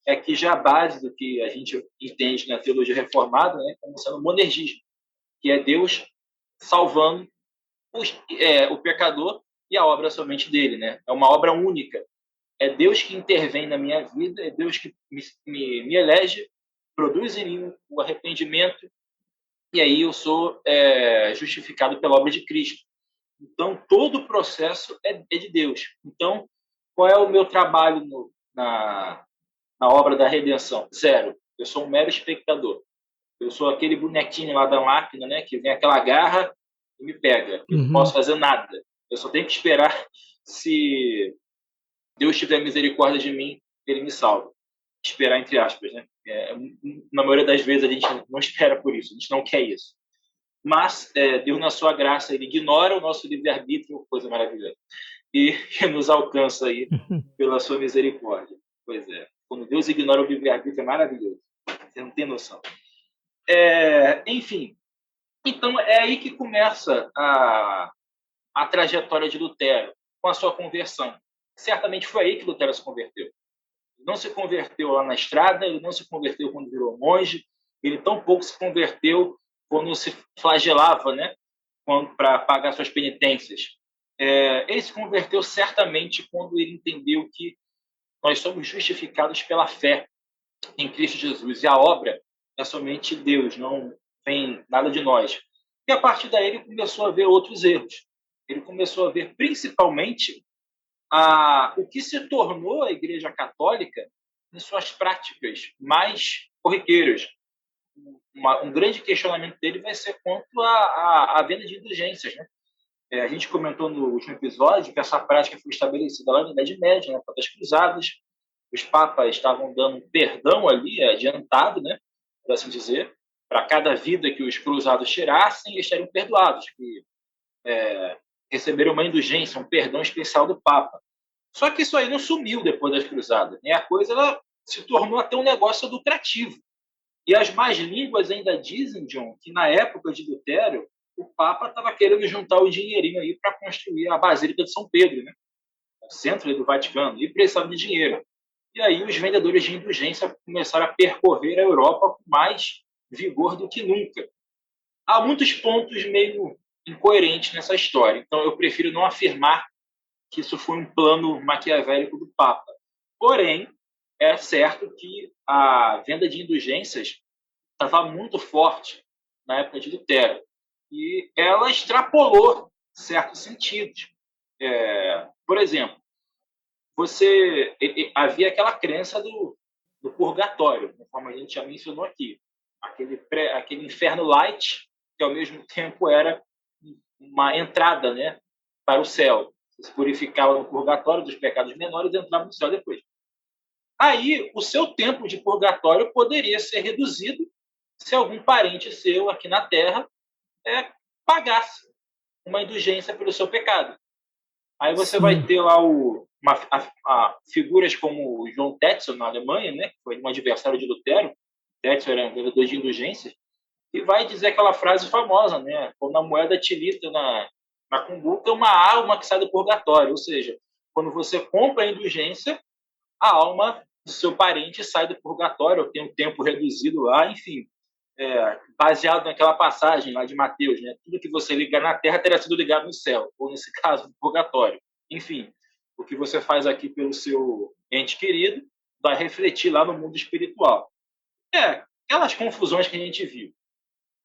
É aqui já a base do que a gente entende na teologia reformada, né, como sendo o monergismo, que é Deus salvando o pecador e a obra somente dele. Né? É uma obra única. É Deus que intervém na minha vida, é Deus que me elege, produz em mim o arrependimento, e aí eu sou justificado pela obra de Cristo. Então, todo o processo é de Deus. Então, qual é o meu trabalho na obra da redenção? Zero. Eu sou um mero espectador. Eu sou aquele bonequinho lá da máquina, né, que vem aquela garra e me pega. Eu não posso fazer nada. Eu só tenho que esperar se Deus tiver misericórdia de mim, ele me salva. Esperar entre aspas, né? Na maioria das vezes a gente não espera por isso, a gente não quer isso. Mas Deus, na sua graça, ele ignora o nosso livre-arbítrio, coisa maravilhosa, e nos alcança aí pela sua misericórdia. Pois é. Quando Deus ignora o livre-arbítrio, é maravilhoso. Você não tem noção. Enfim, então é aí que começa a trajetória de Lutero, com a sua conversão. Certamente foi aí que Lutero se converteu. Ele não se converteu lá na estrada, ele não se converteu quando virou monge, ele tampouco se converteu quando se flagelava, né, para pagar suas penitências. Ele se converteu certamente quando ele entendeu que nós somos justificados pela fé em Cristo Jesus, e a obra é somente Deus, não vem nada de nós. E a partir daí ele começou a ver outros erros. Ele começou a ver principalmente o que se tornou a Igreja Católica em suas práticas mais corriqueiras. Um grande questionamento dele vai ser quanto à venda de indulgências. Né? A gente comentou no último episódio que essa prática foi estabelecida lá na Idade Média, né, das Cruzadas. Os papas estavam dando um perdão ali, adiantado, né, por assim dizer, para cada vida que os cruzados tirassem, eles seriam perdoados, que receberam uma indulgência, um perdão especial do Papa. Só que isso aí não sumiu depois das cruzadas. Né? A coisa ela se tornou até um negócio lucrativo. E as más línguas ainda dizem, John, que na época de Lutero, o Papa estava querendo juntar o dinheirinho aí para construir a Basílica de São Pedro, né? O centro do Vaticano, e precisava de dinheiro. E aí os vendedores de indulgência começaram a percorrer a Europa com mais vigor do que nunca. Há muitos pontos meio incoerentes nessa história, então eu prefiro não afirmar que isso foi um plano maquiavélico do Papa. Porém, é certo que a venda de indulgências estava muito forte na época de Lutero, e ela extrapolou certos sentidos. Por exemplo, havia aquela crença do purgatório, conforme a gente já mencionou aqui, aquele inferno light, que ao mesmo tempo era uma entrada, né, para o céu. Você se purificava no purgatório dos pecados menores e entrava no céu depois. Aí, o seu tempo de purgatório poderia ser reduzido se algum parente seu aqui na Terra pagasse uma indulgência pelo seu pecado. Aí você vai ter lá figuras como o João Tetzel, na Alemanha, né, que foi um adversário de Lutero. Tetzel era um vendedor de indulgências, e vai dizer aquela frase famosa, né, quando a moeda tilita na cumbuca, uma alma que sai do purgatório. Ou seja, quando você compra a indulgência, a alma do seu parente sai do purgatório, tem um tempo reduzido lá, enfim, baseado naquela passagem lá de Mateus, né? Tudo que você ligar na terra terá sido ligado no céu, ou nesse caso, no purgatório. Enfim, o que você faz aqui pelo seu ente querido vai refletir lá no mundo espiritual. Aquelas confusões que a gente viu.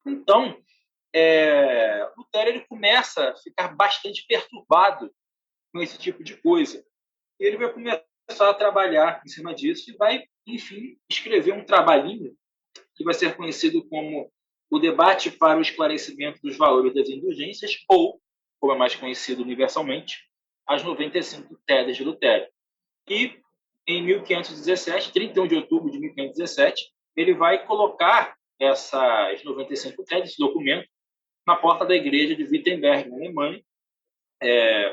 Então, Lutero ele começa a ficar bastante perturbado com esse tipo de coisa. E ele vai começar a trabalhar em cima disso e vai, enfim, escrever um trabalhinho que vai ser conhecido como o Debate para o Esclarecimento dos Valores das Indulgências, ou, como é mais conhecido universalmente, as 95 Teses de Lutero. E, em 1517, 31 de outubro de 1517, ele vai colocar essas 95 teses, esse documento, na porta da igreja de Wittenberg, na Alemanha,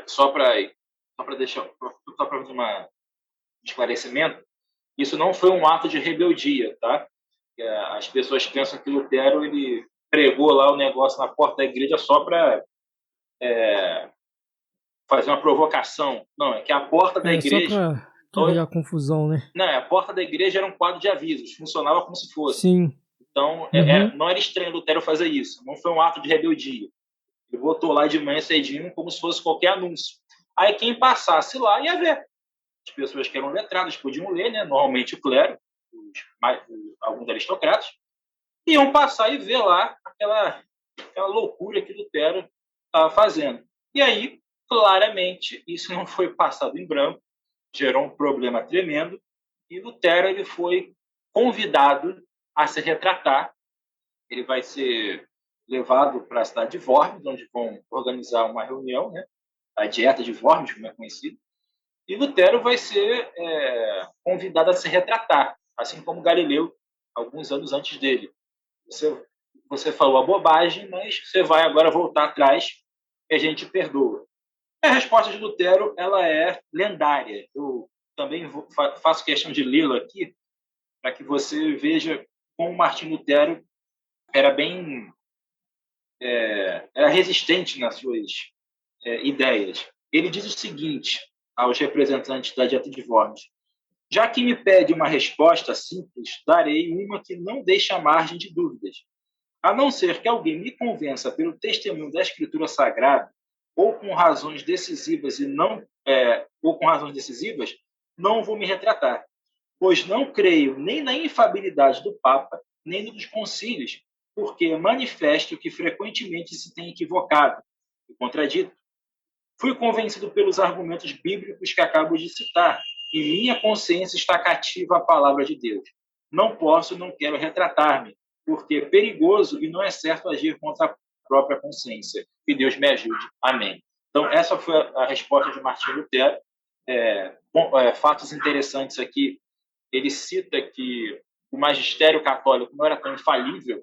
Só para deixar, só para fazer um esclarecimento, isso não foi um ato de rebeldia, tá? As pessoas pensam que Lutero ele pregou lá o negócio na porta da igreja só para fazer uma provocação. Não, é que a porta da Só igreja, para criar confusão, né? não, a porta da igreja era um quadro de avisos, funcionava como se fosse. Sim. Então, Uhum. não era estranho Lutero fazer isso. Não foi um ato de rebeldia. Ele botou lá de manhã cedinho como se fosse qualquer anúncio. Aí quem passasse lá ia ver. As pessoas que eram letradas podiam ler, né? Normalmente o clero, alguns aristocratas, iam passar e ver lá aquela loucura que Lutero estava fazendo. E aí, claramente, isso não foi passado em branco, gerou um problema tremendo, e Lutero ele foi convidado a se retratar. Ele vai ser levado para a cidade de Worms, onde vão organizar uma reunião, né? A Dieta de Worms, como é conhecido, e Lutero vai ser convidado a se retratar, assim como Galileu, alguns anos antes dele. Você falou a bobagem, mas você vai agora voltar atrás e a gente perdoa. A resposta de Lutero ela é lendária. Eu também faço questão de lê-la aqui para que você veja como Martim Lutero era bem era resistente nas suas ideias. Ele diz o seguinte aos representantes da Dieta de Worms: já que me pede uma resposta simples, darei uma que não deixa margem de dúvidas. A não ser que alguém me convença pelo testemunho da Escritura Sagrada ou com razões decisivas não vou me retratar, pois não creio nem na infabilidade do Papa, nem dos concílios, porque é manifesto que frequentemente se tem equivocado e contradito. Fui convencido pelos argumentos bíblicos que acabo de citar, e minha consciência está cativa à palavra de Deus. Não posso, não quero retratar-me, porque é perigoso e não é certo agir contra a própria consciência. Que Deus me ajude. Amém. Então, essa foi a resposta de Martinho Lutero. Fatos interessantes aqui. Ele cita que o magistério católico não era tão infalível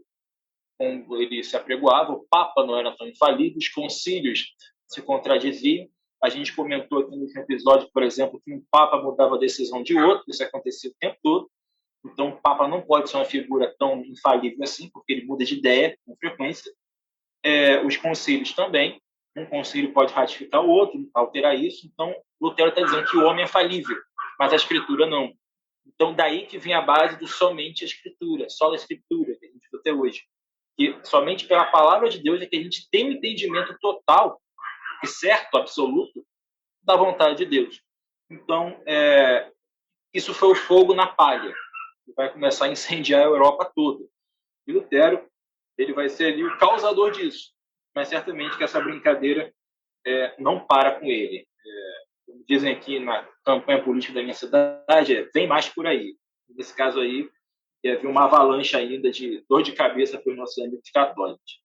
como ele se apregoava, o Papa não era tão infalível, os concílios se contradiziam. A gente comentou aqui no episódio, por exemplo, que um Papa mudava a decisão de outro, isso acontecia o tempo todo. Então, o Papa não pode ser uma figura tão infalível assim, porque ele muda de ideia com frequência. Os concílios também. Um concílio pode ratificar o outro, alterar isso. Então, Lutero está dizendo que o homem é falível, mas a Escritura não. Então, daí que vem a base do somente a Escritura, só a Escritura, que a gente viu até hoje. Que somente pela palavra de Deus é que a gente tem um entendimento total e certo, absoluto, da vontade de Deus. Então, isso foi o fogo na palha, que vai começar a incendiar a Europa toda. E Lutero, ele vai ser ali o causador disso. Mas certamente que essa brincadeira não para com ele. Como dizem aqui na campanha política da minha cidade, vem mais por aí. Nesse caso aí, havia uma avalanche ainda de dor de cabeça para os nossos amigos católicos.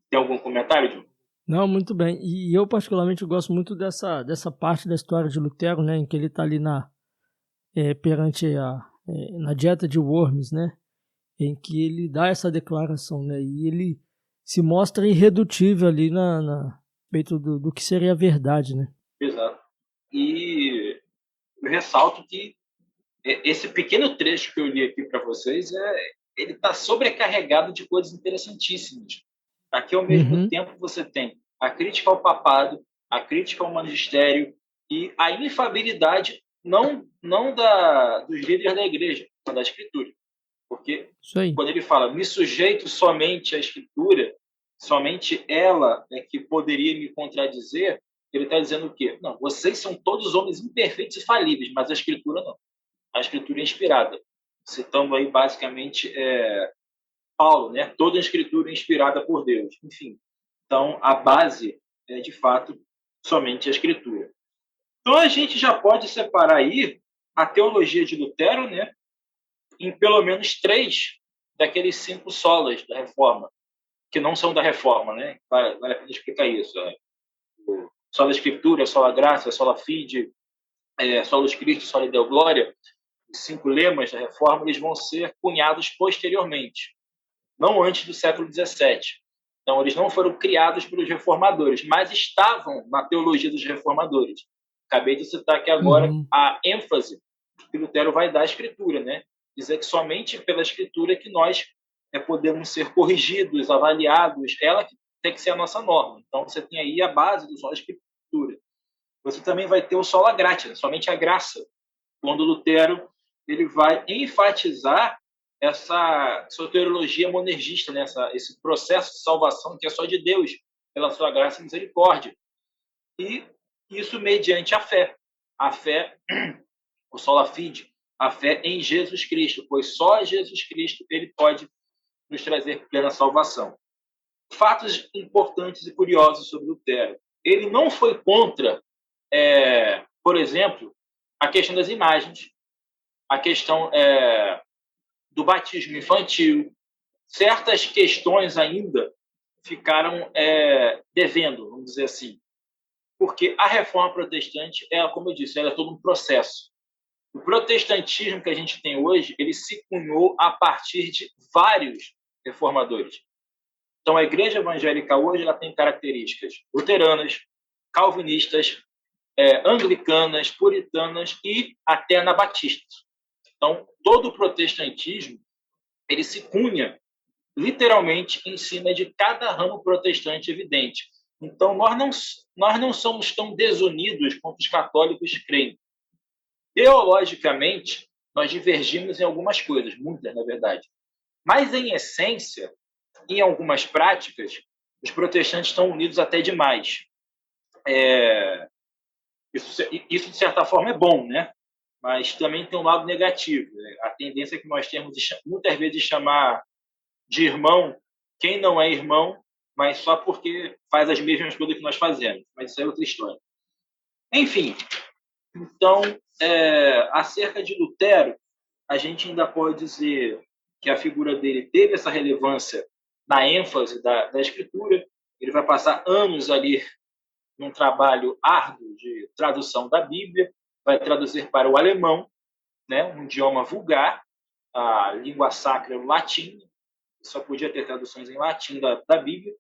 Tem algum comentário, John? Não, muito bem. E eu particularmente gosto muito dessa parte da história de Lutero, né, em que ele está ali perante na Dieta de Worms, né, em que ele dá essa declaração, né, e ele se mostra irredutível ali na respeito do que seria a verdade, né? Exato. E eu ressalto que esse pequeno trecho que eu li aqui para vocês, ele está sobrecarregado de coisas interessantíssimas. Aqui, ao mesmo tempo, você tem a crítica ao papado, a crítica ao magistério e a infabilidade não dos líderes da igreja, mas da Escritura. Porque quando ele fala, me sujeito somente à Escritura, somente ela é que poderia me contradizer, ele está dizendo o quê? Não, vocês são todos homens imperfeitos e falíveis, mas a Escritura não. A Escritura é inspirada. Citando aí, basicamente, Paulo, né? Toda a Escritura é inspirada por Deus. Enfim, então, a base é, de fato, somente a Escritura. Então, a gente já pode separar aí a teologia de Lutero, né, em pelo menos 3 daqueles 5 solas da Reforma, que não são da Reforma, né? Vale a pena explicar isso. Sola Escritura, sola Graça, sola Fide, sola Cristo, sola Deo Glória, os 5 lemas da Reforma, eles vão ser cunhados posteriormente, não antes do século XVII. Então, eles não foram criados pelos reformadores, mas estavam na teologia dos reformadores. Acabei de citar aqui agora Uhum. a ênfase que Lutero vai dar à Escritura, né? Dizer que somente pela Escritura que nós podemos ser corrigidos, avaliados, ela que tem que ser a nossa norma. Então, você tem aí a base do sola Escritura. Você também vai ter o sola gratia, somente a graça, quando Lutero ele vai enfatizar essa soteriologia monergista, né? Esse processo de salvação que é só de Deus, pela sua graça e misericórdia. E isso mediante a fé. A fé, o sola fide, a fé em Jesus Cristo, pois só Jesus Cristo ele pode nos trazer plena salvação. Fatos importantes e curiosos sobre Lutero. Ele não foi contra, por exemplo, a questão das imagens, a questão do batismo infantil. Certas questões ainda ficaram devendo, vamos dizer assim, porque a reforma protestante, como eu disse, ela é todo um processo. O protestantismo que a gente tem hoje, ele se cunhou a partir de vários reformadores. Então, a igreja evangélica hoje ela tem características luteranas, calvinistas, anglicanas, puritanas e até anabatistas. Então, todo o protestantismo ele se cunha literalmente em cima de cada ramo protestante evidente. Então, nós não somos tão desunidos quanto os católicos creem. Teologicamente, nós divergimos em algumas coisas, muitas, na verdade. Mas, em essência, em algumas práticas, os protestantes estão unidos até demais. Isso, de certa forma, é bom, né? Mas também tem um lado negativo. Né? A tendência que nós temos de, muitas vezes, chamar de irmão quem não é irmão, mas só porque faz as mesmas coisas que nós fazemos. Mas isso é outra história. Enfim, então, acerca de Lutero, a gente ainda pode dizer que a figura dele teve essa relevância na ênfase da Escritura. Ele vai passar anos ali num trabalho árduo de tradução da Bíblia, vai traduzir para o alemão, né, um idioma vulgar, a língua sacra, o latim, só podia ter traduções em latim da Bíblia,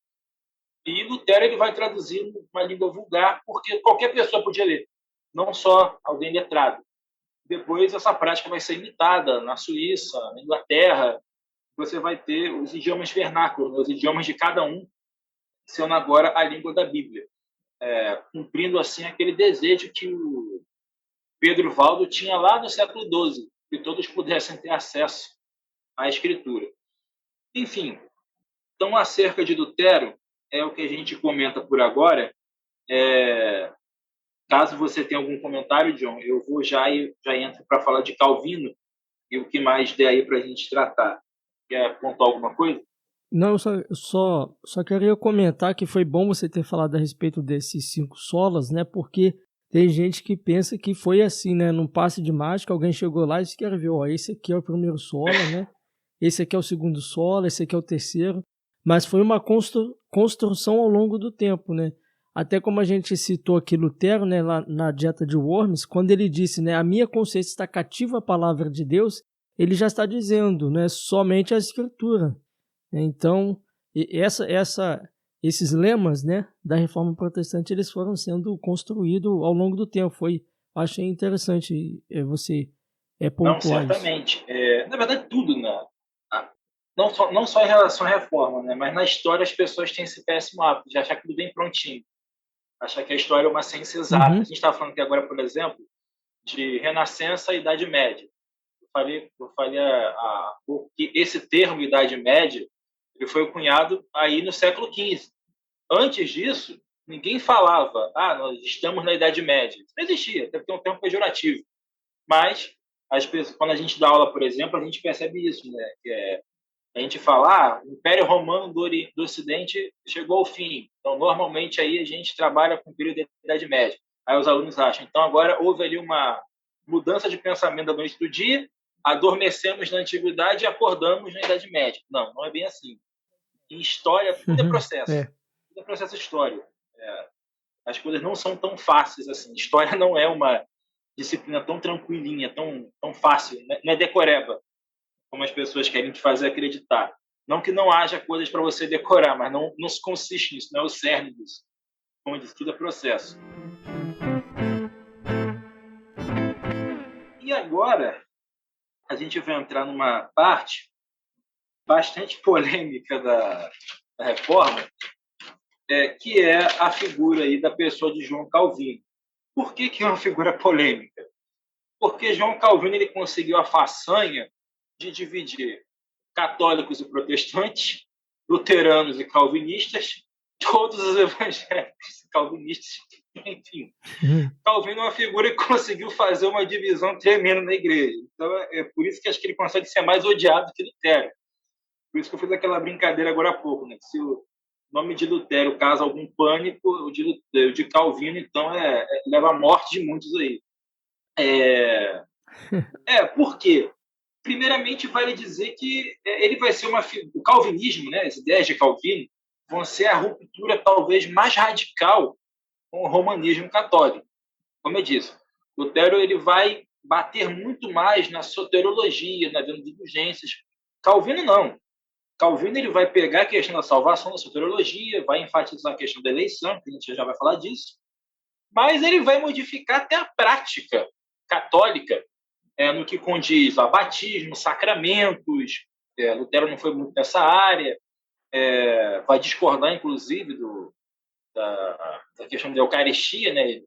e Lutero ele vai traduzir uma língua vulgar, porque qualquer pessoa podia ler, não só alguém letrado. Depois essa prática vai ser imitada na Suíça, na Inglaterra, você vai ter os idiomas vernáculos, os idiomas de cada um, sendo agora a língua da Bíblia, cumprindo assim aquele desejo que o Pedro Valdo tinha lá no século XII, que todos pudessem ter acesso à Escritura. Enfim, então acerca de Lutero, é o que a gente comenta por agora. Caso você tenha algum comentário, John, eu vou já entro para falar de Calvino e o que mais der aí para a gente tratar. Quer contar alguma coisa? Não, eu só queria comentar que foi bom você ter falado a respeito desses 5 solas, né? Porque tem gente que pensa que foi assim, né? Num passe de mágica, alguém chegou lá e escreveu, ó, esse aqui é o primeiro sola, né? Esse aqui é o segundo sola, esse aqui é o terceiro. Mas foi uma construção ao longo do tempo, né? Até como a gente citou aqui Lutero, né, lá na Dieta de Worms, quando ele disse, né, a minha consciência está cativa à palavra de Deus, ele já está dizendo, né, somente a Escritura. Então, esses lemas, né, da Reforma Protestante, eles foram sendo construídos ao longo do tempo. Achei interessante você pontuar isso. Não, certamente. Na verdade, tudo, né? Não só em relação à reforma, né, mas na história as pessoas têm esse péssimo hábito de achar que tudo bem prontinho. Achar que a história é uma ciência exata. A gente está falando aqui agora, por exemplo, de Renascença e Idade Média. Eu falei que esse termo Idade Média ele foi cunhado aí no século XV. Antes disso, ninguém falava, nós estamos na Idade Média. Isso não existia, deve ter um termo pejorativo. Mas, quando a gente dá aula, por exemplo, a gente percebe isso, né? A gente fala, o Império Romano do Ocidente chegou ao fim. Então, normalmente, aí a gente trabalha com o período da Idade Média. Aí os alunos acham. Então, agora houve ali uma mudança de pensamento da noite do dia, adormecemos na Antiguidade e acordamos na Idade Média. Não é bem assim. Em história, tudo é processo. Tudo é processo histórico. As coisas não são tão fáceis assim. História não é uma disciplina tão tranquilinha, tão fácil. Não é decoreba, como as pessoas querem te fazer acreditar. Não que não haja coisas para você decorar, mas não se consiste nisso, não é o cerne disso. Como eu disse, tudo é processo. E agora, a gente vai entrar numa parte bastante polêmica da reforma, que é a figura aí da pessoa de João Calvino. Por que é uma figura polêmica? Porque João Calvino ele conseguiu a façanha de dividir católicos e protestantes, luteranos e calvinistas, todos os evangélicos e calvinistas, enfim. Calvino é uma figura que conseguiu fazer uma divisão tremenda na igreja. Então, é por isso que acho que ele consegue ser mais odiado que Lutero. Por isso que eu fiz aquela brincadeira agora há pouco, né? Se o nome de Lutero causa algum pânico, o de Calvino, então, leva à morte de muitos aí. Por quê? Primeiramente, vale dizer que ele vai ser o calvinismo, né? As ideias de Calvino vão ser a ruptura talvez mais radical com o romanismo católico. Como eu disse, Lutero ele vai bater muito mais na soteriologia, nas indulgências. Calvino não. Calvino ele vai pegar a questão da salvação, da soteriologia, vai enfatizar a questão da eleição, que a gente já vai falar disso, mas ele vai modificar até a prática católica no que condiz a batismo, sacramentos. Lutero não foi muito nessa área, vai discordar, inclusive, da questão da Eucaristia, né?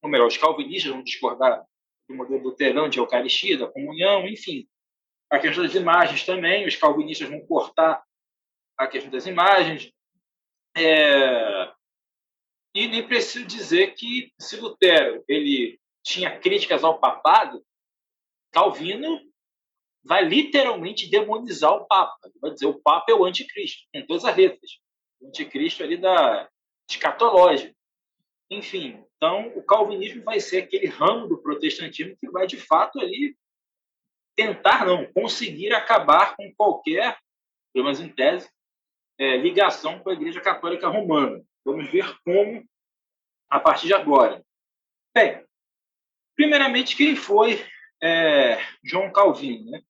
Ou melhor, os calvinistas vão discordar do modelo luterano de Eucaristia, da comunhão, enfim. A questão das imagens também, os calvinistas vão cortar a questão das imagens. E nem preciso dizer que, se Lutero ele tinha críticas ao papado, Calvino vai literalmente demonizar o Papa. Vai dizer o Papa é o anticristo, com todas as letras. O anticristo ali da escatológica. Enfim, então o calvinismo vai ser aquele ramo do protestantismo que vai, de fato, ali tentar, não, conseguir acabar com qualquer, pelo menos em tese, ligação com a Igreja Católica Romana. Vamos ver como a partir de agora. Bem, primeiramente, quem foi João Calvino, né?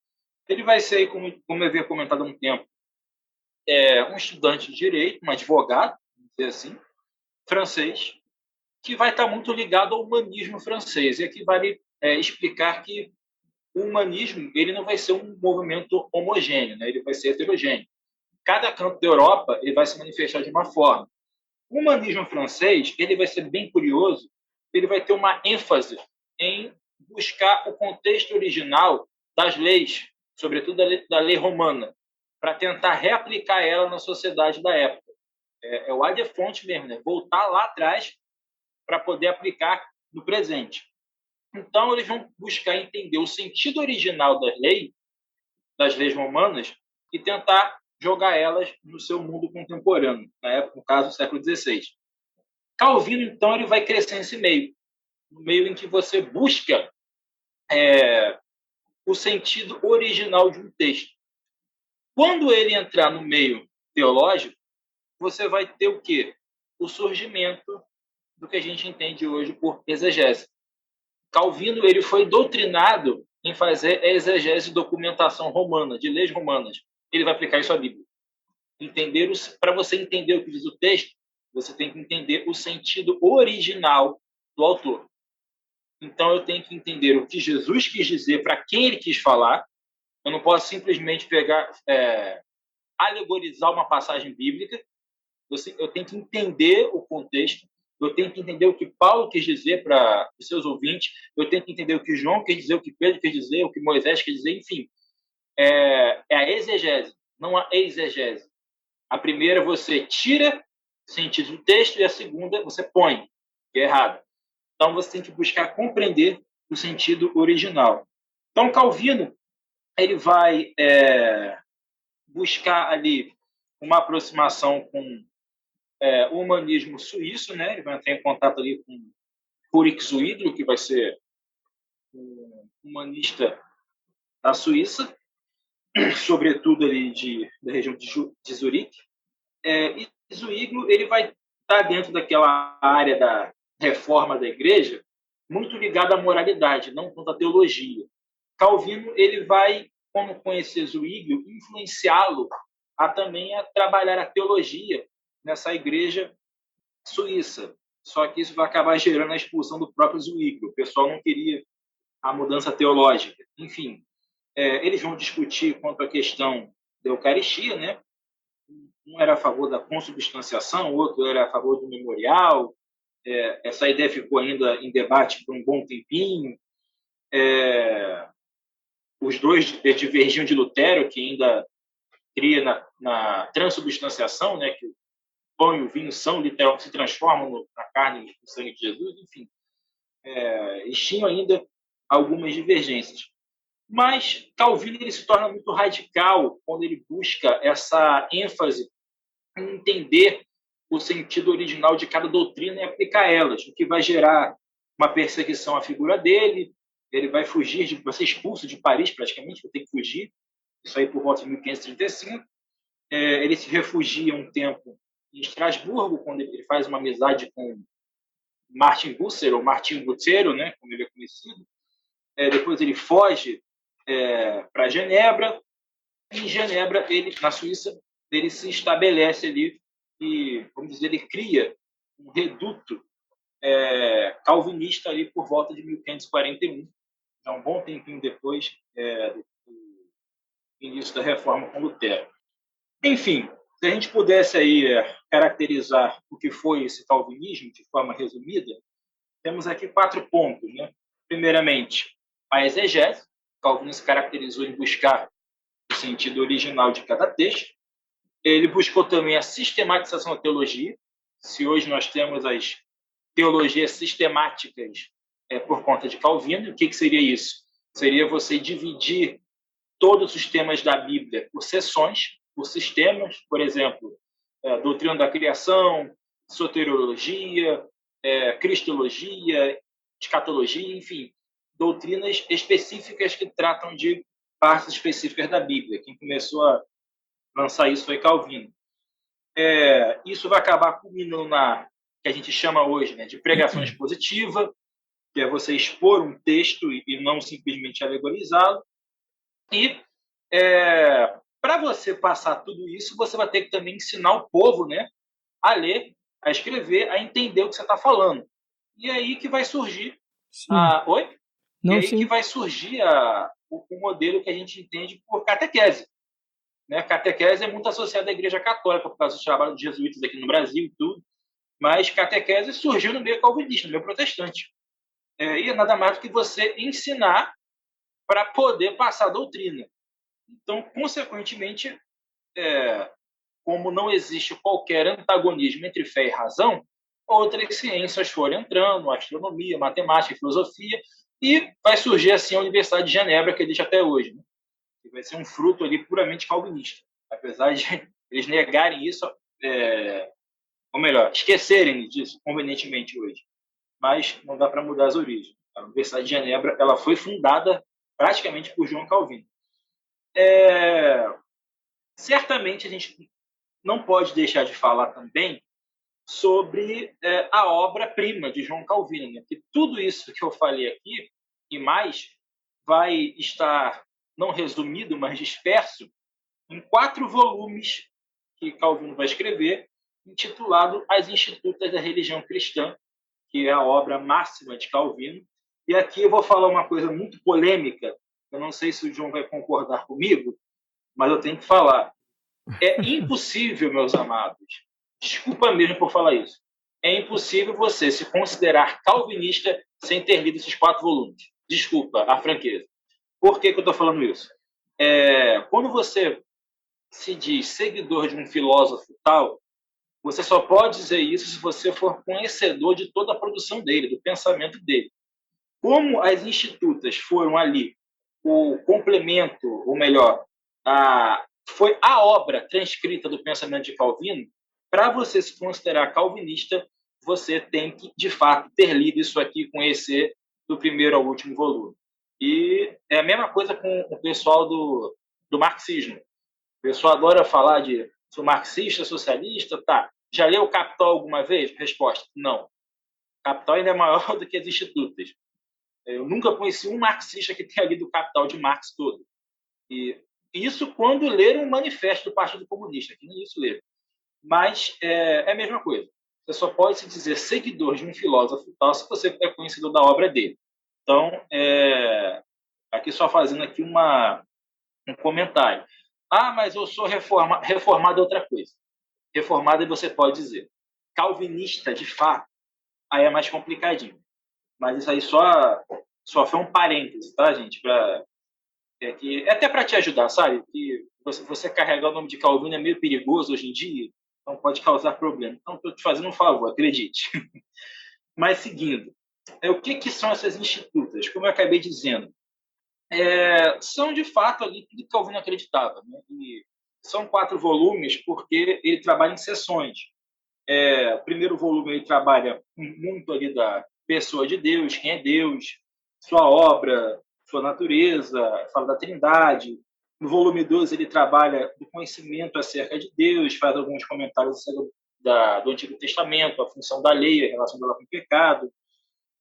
Ele vai ser, como eu havia comentado há um tempo, um estudante de direito, um advogado, vamos dizer assim, francês, que vai estar muito ligado ao humanismo francês. E aqui vale explicar que o humanismo ele não vai ser um movimento homogêneo, né? Ele vai ser heterogêneo. Cada canto da Europa ele vai se manifestar de uma forma. O humanismo francês ele vai ser bem curioso, ele vai ter uma ênfase em buscar o contexto original das leis, sobretudo da lei romana, para tentar reaplicar ela na sociedade da época. É o ad fonte mesmo, né? Voltar lá atrás para poder aplicar no presente. Então, eles vão buscar entender o sentido original das leis romanas, e tentar jogar elas no seu mundo contemporâneo, na época, no caso, do século XVI. Calvino, então, ele vai crescer nesse meio, no meio em que você busca o sentido original de um texto. Quando ele entrar no meio teológico, você vai ter o quê? O surgimento do que a gente entende hoje por exegese. Calvino ele foi doutrinado em fazer a exegese de documentação romana, de leis romanas. Ele vai aplicar isso à Bíblia. Para você entender o que diz o texto, você tem que entender o sentido original do autor. Então, eu tenho que entender o que Jesus quis dizer, para quem ele quis falar. Eu não posso simplesmente pegar, alegorizar uma passagem bíblica. Eu tenho que entender o contexto. Eu tenho que entender o que Paulo quis dizer para os seus ouvintes. Eu tenho que entender o que João quis dizer, o que Pedro quis dizer, o que Moisés quis dizer, enfim. É a exegese, não a exegese. A primeira você tira o sentido do texto e a segunda você põe, que é errado. Então você tem que buscar compreender o sentido original. Então Calvino ele vai buscar ali uma aproximação com o humanismo suíço, né? Ele vai entrar em contato ali com Ulrich Zwingli, que vai ser um humanista da Suíça, sobretudo ali da região de Zurique. E Zwingli ele vai estar dentro daquela área da reforma da igreja, muito ligado à moralidade, não tanto à teologia. Calvino ele vai como conhecer Zwinglio, influenciá-lo a também a trabalhar a teologia nessa igreja suíça. Só que isso vai acabar gerando a expulsão do próprio Zwinglio. O pessoal não queria a mudança teológica. Enfim, eles vão discutir quanto à questão da Eucaristia, né? Um era a favor da consubstanciação, o outro era a favor do memorial. Essa ideia ficou ainda em debate por um bom tempinho. Os dois divergiam de Lutero, que ainda cria na transubstanciação, né? Que o pão e o vinho são literalmente se transformam na carne e no sangue de Jesus. Enfim, eles tinham ainda algumas divergências. Mas Calvino ele se torna muito radical quando ele busca essa ênfase em entender o sentido original de cada doutrina e aplicar elas, o que vai gerar uma perseguição à figura dele. Ele vai fugir, vai ser expulso de Paris praticamente, vai ter que fugir, isso aí por volta de 1535. Ele se refugia um tempo em Estrasburgo, quando ele faz uma amizade com Martin Bucer, ou Martin Lutero, né, como ele é conhecido. Depois ele foge para Genebra. Em Genebra, na Suíça, ele se estabelece ali e, vamos dizer, ele cria um reduto calvinista ali por volta de 1541, um bom tempinho depois do início da Reforma com Lutero. Enfim, se a gente pudesse aí caracterizar o que foi esse calvinismo de forma resumida, temos aqui 4 pontos, né? Primeiramente, a exegese. Calvino se caracterizou em buscar o sentido original de cada texto. Ele buscou também a sistematização da teologia. Se hoje nós temos as teologias sistemáticas por conta de Calvino, o que seria isso? Seria você dividir todos os temas da Bíblia por seções, por sistemas, por exemplo, doutrina da criação, soteriologia, cristologia, escatologia, enfim, doutrinas específicas que tratam de partes específicas da Bíblia. Quem começou a lançar isso foi Calvino. Isso vai acabar culminando na que a gente chama hoje, né, de pregação expositiva, que é você expor um texto e não simplesmente alegorizá-lo. E para você passar tudo isso, você vai ter que também ensinar o povo, né, a ler, a escrever, a entender o que você está falando. E aí que vai surgir Oi? Não, e aí sim. que vai surgir o modelo que a gente entende por catequese. Né? Catequese é muito associada à Igreja Católica, por causa do trabalho dos jesuítas aqui no Brasil e tudo. Mas catequese surgiu no meio calvinista, no meio protestante. E é nada mais do que você ensinar para poder passar a doutrina. Então, consequentemente, como não existe qualquer antagonismo entre fé e razão, outras ciências foram entrando, astronomia, matemática, filosofia, e vai surgir assim a Universidade de Genebra, que existe até hoje, né? Que vai ser um fruto ali puramente calvinista, apesar de eles negarem isso, ou melhor, esquecerem disso convenientemente hoje. Mas não dá para mudar as origens. A Universidade de Genebra ela foi fundada praticamente por João Calvino. Certamente a gente não pode deixar de falar também sobre a obra-prima de João Calvino, né? Que tudo isso que eu falei aqui e mais vai estar não resumido, mas disperso em 4 volumes que Calvino vai escrever, intitulado As Institutas da Religião Cristã, que é a obra máxima de Calvino. E aqui eu vou falar uma coisa muito polêmica, eu não sei se o João vai concordar comigo, mas eu tenho que falar. É impossível, meus amados, desculpa mesmo por falar isso, é impossível você se considerar calvinista sem ter lido esses 4 volumes. Desculpa a franqueza. Por que eu estou falando isso? Quando você se diz seguidor de um filósofo tal, você só pode dizer isso se você for conhecedor de toda a produção dele, do pensamento dele. Como as institutas foram ali o complemento, ou melhor, foi a obra transcrita do pensamento de Calvino, para você se considerar calvinista, você tem que, de fato, ter lido isso aqui e conhecer do primeiro ao último volume. E é a mesma coisa com o pessoal do marxismo. O pessoal adora falar de sou marxista, socialista, tá. Já leu o Capital alguma vez? Resposta, não. Capital ainda é maior do que as institutas. Eu nunca conheci um marxista que tenha lido o Capital de Marx todo. E isso quando ler um manifesto do Partido Comunista, que nem isso ler. Mas é a mesma coisa. Você só pode se dizer seguidor de um filósofo tal se você é conhecedor da obra dele. Então, aqui só fazendo aqui um comentário. Ah, mas eu sou reformado é outra coisa. Reformado você pode dizer. Calvinista, de fato, aí é mais complicadinho. Mas isso aí só foi um parêntese, tá, gente? Até para te ajudar, sabe? Que você carregar o nome de Calvino é meio perigoso hoje em dia, então pode causar problema. Então, estou te fazendo um favor, acredite. Mas, seguindo, o que são essas institutas? Como eu acabei dizendo, são, de fato, ali tudo que Calvino acreditava. Né? E são 4 volumes porque ele trabalha em seções. O primeiro volume ele trabalha muito ali da pessoa de Deus, quem é Deus, sua obra, sua natureza, fala da Trindade. No volume 2 ele trabalha do conhecimento acerca de Deus, faz alguns comentários acerca do Antigo Testamento, a função da lei, a relação dela com o pecado.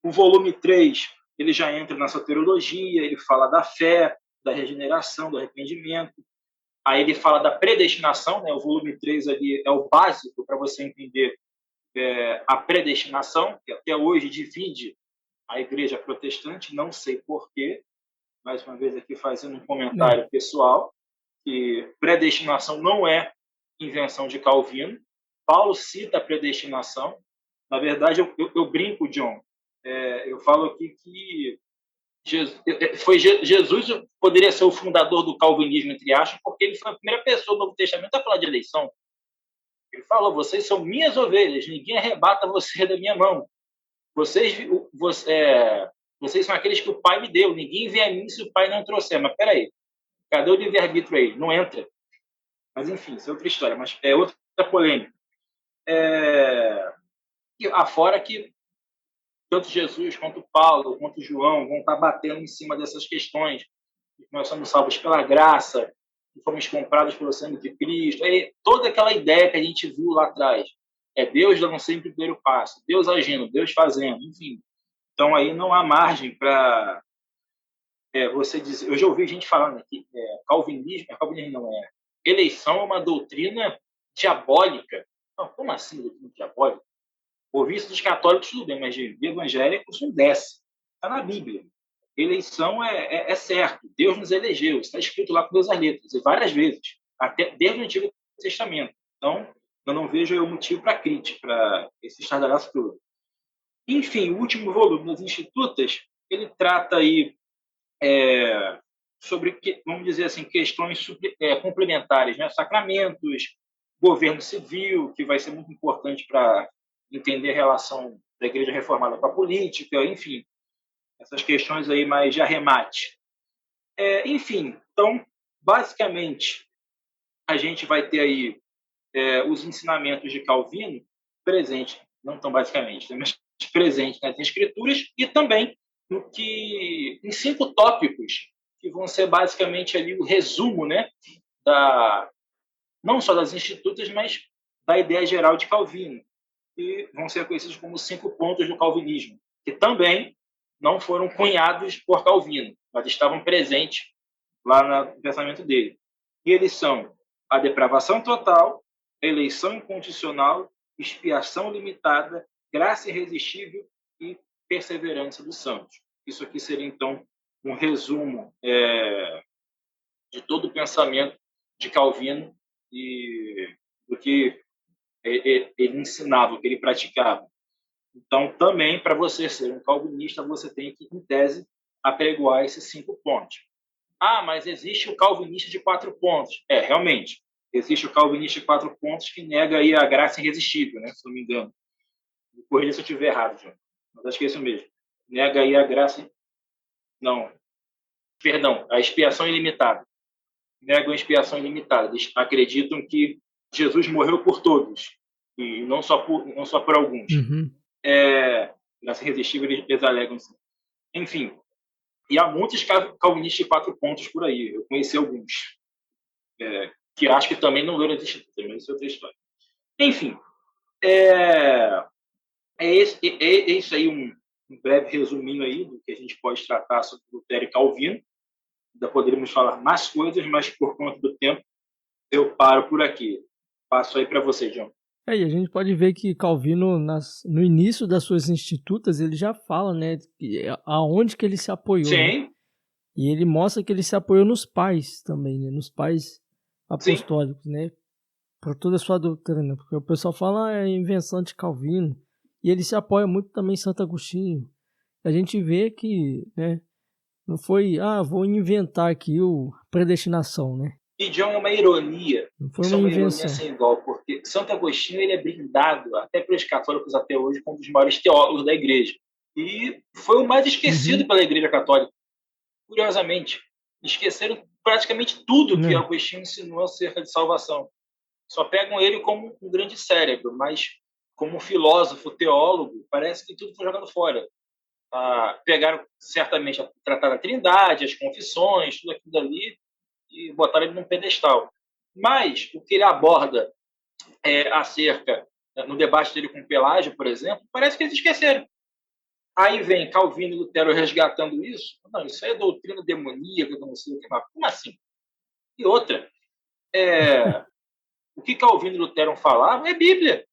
O volume 3 ele já entra na soteriologia, ele fala da fé, da regeneração, do arrependimento. Aí ele fala da predestinação, né? O volume 3 ali é o básico para você entender a predestinação, que até hoje divide a igreja protestante, não sei porquê, mais uma vez aqui fazendo um comentário pessoal, que predestinação não é invenção de Calvino. Paulo cita a predestinação. Na verdade, eu brinco, John, eu falo aqui que Jesus poderia ser o fundador do calvinismo, entre aspas, porque ele foi a primeira pessoa do Novo Testamento a falar de eleição. Ele falou: vocês são minhas ovelhas, ninguém arrebata você da minha mão. Vocês são aqueles que o Pai me deu, ninguém vem a mim se o Pai não trouxer. Mas peraí, cadê o livre-arbítrio aí? Não entra. Mas enfim, isso é outra história, mas é outra polêmica. Afora que tanto Jesus quanto Paulo, quanto João vão estar batendo em cima dessas questões. Nós somos salvos pela graça, que fomos comprados pelo sangue de Cristo. Toda aquela ideia que a gente viu lá atrás. Deus dando sempre o primeiro passo, Deus agindo, Deus fazendo, enfim. Então, aí não há margem para você dizer... Eu já ouvi gente falando aqui, calvinismo não é. Eleição é uma doutrina diabólica. Não, como assim doutrina diabólica? Ouvi isso dos católicos, tudo bem, mas de evangélicos não desce. Está na Bíblia. Eleição é certo. Deus nos elegeu. Está escrito lá com todas as letras, e várias vezes, até desde o Antigo Testamento. Então, eu não vejo o motivo para crítica, para esse estardalhaço todo. Enfim, o último volume das Institutas, ele trata aí sobre, vamos dizer assim, questões complementares, né? Sacramentos, governo civil, que vai ser muito importante para entender a relação da Igreja Reformada com a política, enfim, essas questões aí mais de arremate. Enfim, então, basicamente, a gente vai ter aí os ensinamentos de Calvino presentes, não tão basicamente, mas presentes nas Escrituras e também em 5 tópicos que vão ser basicamente ali o resumo, né, não só das Institutas, mas da ideia geral de Calvino, que vão ser conhecidos como 5 pontos do calvinismo, que também não foram cunhados por Calvino, mas estavam presentes lá no pensamento dele. E eles são a depravação total, eleição incondicional, expiação limitada, graça irresistível e perseverança dos santos. Isso aqui seria, então, um resumo de todo o pensamento de Calvino e do que ele ensinava, o que ele praticava. Então, também, para você ser um calvinista, você tem que, em tese, apregoar esses 5 pontos. Ah, mas existe o calvinista de 4 pontos. Realmente, existe o calvinista de 4 pontos que nega aí a graça irresistível, né? Se não me engano. Me corrija se eu estiver errado, João. Mas acho que é isso mesmo. Nega aí a graça... Não. Perdão, a expiação ilimitada. Negam a expiação ilimitada. Eles acreditam que Jesus morreu por todos, e não só por alguns. Uhum. Graça irresistível, eles alegam assim. Enfim, e há muitos calvinistas de 4 pontos por aí. Eu conheci alguns. Que acho que também não leram as Institutas, mas isso é outra história. Enfim, isso aí um breve resuminho aí do que a gente pode tratar sobre Lutero e Calvino. Ainda poderíamos falar mais coisas, mas por conta do tempo eu paro por aqui. Passo aí para você, John. E a gente pode ver que Calvino, no início das suas institutas, ele já fala, né, aonde que ele se apoiou, né? Sim, E ele mostra que ele se apoiou nos pais também, né, nos pais sim. apostólicos, né, para toda a sua doutrina, porque o pessoal fala é invenção de Calvino, e ele se apoia muito também em Santo Agostinho. A gente vê que, né, não foi, vou inventar aqui o predestinação, né? E John, é uma ironia. Não foi Isso é uma uma ironia invenção. sem igual, porque Santo Agostinho ele é brindado, até pelos católicos até hoje, como um dos maiores teólogos da igreja. E foi o mais esquecido pela igreja católica. Curiosamente, esqueceram praticamente tudo que Né? Agostinho ensinou acerca de salvação. Só pegam ele como um grande cérebro, mas como filósofo, teólogo, parece que tudo foi jogado fora. Pegaram certamente a tratar da Trindade, as confissões, tudo aquilo dali, e botaram ele num pedestal. Mas o que ele aborda acerca, no debate dele com Pelágio, por exemplo, parece que eles esqueceram. Aí vem Calvino e Lutero resgatando isso. Não, isso aí é doutrina demoníaca, não sei o que mais. Como assim? E outra, o que Calvino e Lutero falavam é Bíblia.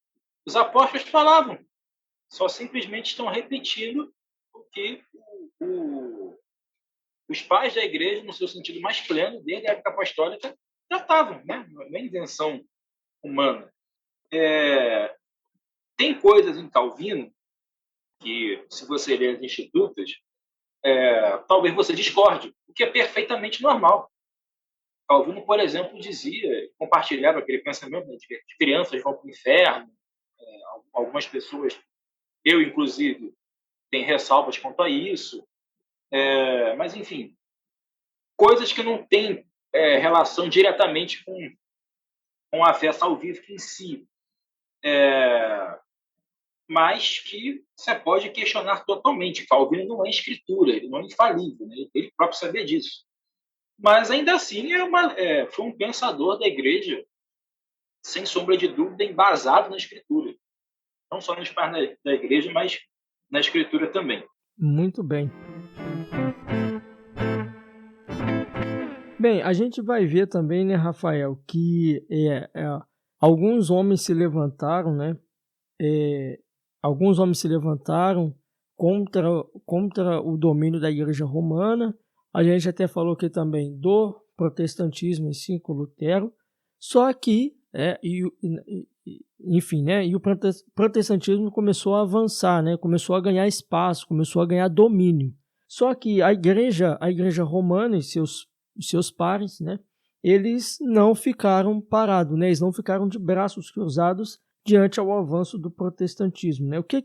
Os apóstolos falavam. Só simplesmente estão repetindo o que os pais da igreja, no seu sentido mais pleno, desde a época apostólica, tratavam, né? Não é invenção humana. Tem coisas em Calvino que, se você ler as Institutas, talvez você discorde, o que é perfeitamente normal. Calvino, por exemplo, dizia, compartilhava aquele pensamento de que as crianças vão para o inferno. Algumas pessoas, eu inclusive, tenho ressalvas quanto a isso. Mas, enfim, coisas que não têm relação diretamente com a fé salvífica em si, mas que você pode questionar totalmente. Calvino não é escritura, ele não é infalível, né? Ele próprio sabia disso. Mas, ainda assim, foi um pensador da igreja, sem sombra de dúvida, embasado na escritura. Não só nos pais da igreja, mas na escritura também. Muito bem. Bem, a gente vai ver também, né, Rafael, que alguns homens se levantaram, né? Alguns homens se levantaram contra o domínio da Igreja Romana. A gente até falou aqui também do protestantismo em si, com Lutero. Só que, enfim, né? E o protestantismo começou a avançar, né? Começou a ganhar espaço, começou a ganhar domínio. Só que a igreja romana e seus pares, né? Eles não ficaram parados, né? Eles não ficaram de braços cruzados diante ao avanço do protestantismo, né? O que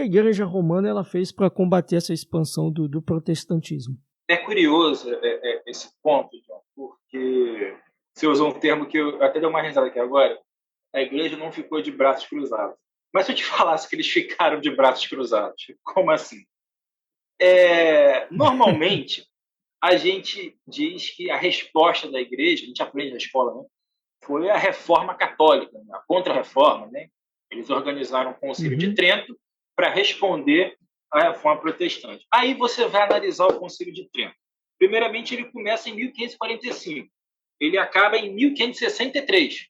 a igreja romana ela fez para combater essa expansão do protestantismo? É curioso esse ponto, John, porque você usou um termo que eu até dei uma risada aqui agora. A igreja não ficou de braços cruzados. Mas se eu te falasse que eles ficaram de braços cruzados, como assim? Normalmente, a gente diz que a resposta da igreja, a gente aprende na escola, né, foi a reforma católica, a contra-reforma. Né? Eles organizaram o Concílio de Trento para responder à reforma protestante. Aí você vai analisar o Concílio de Trento. Primeiramente, ele começa em 1545. Ele acaba em 1563.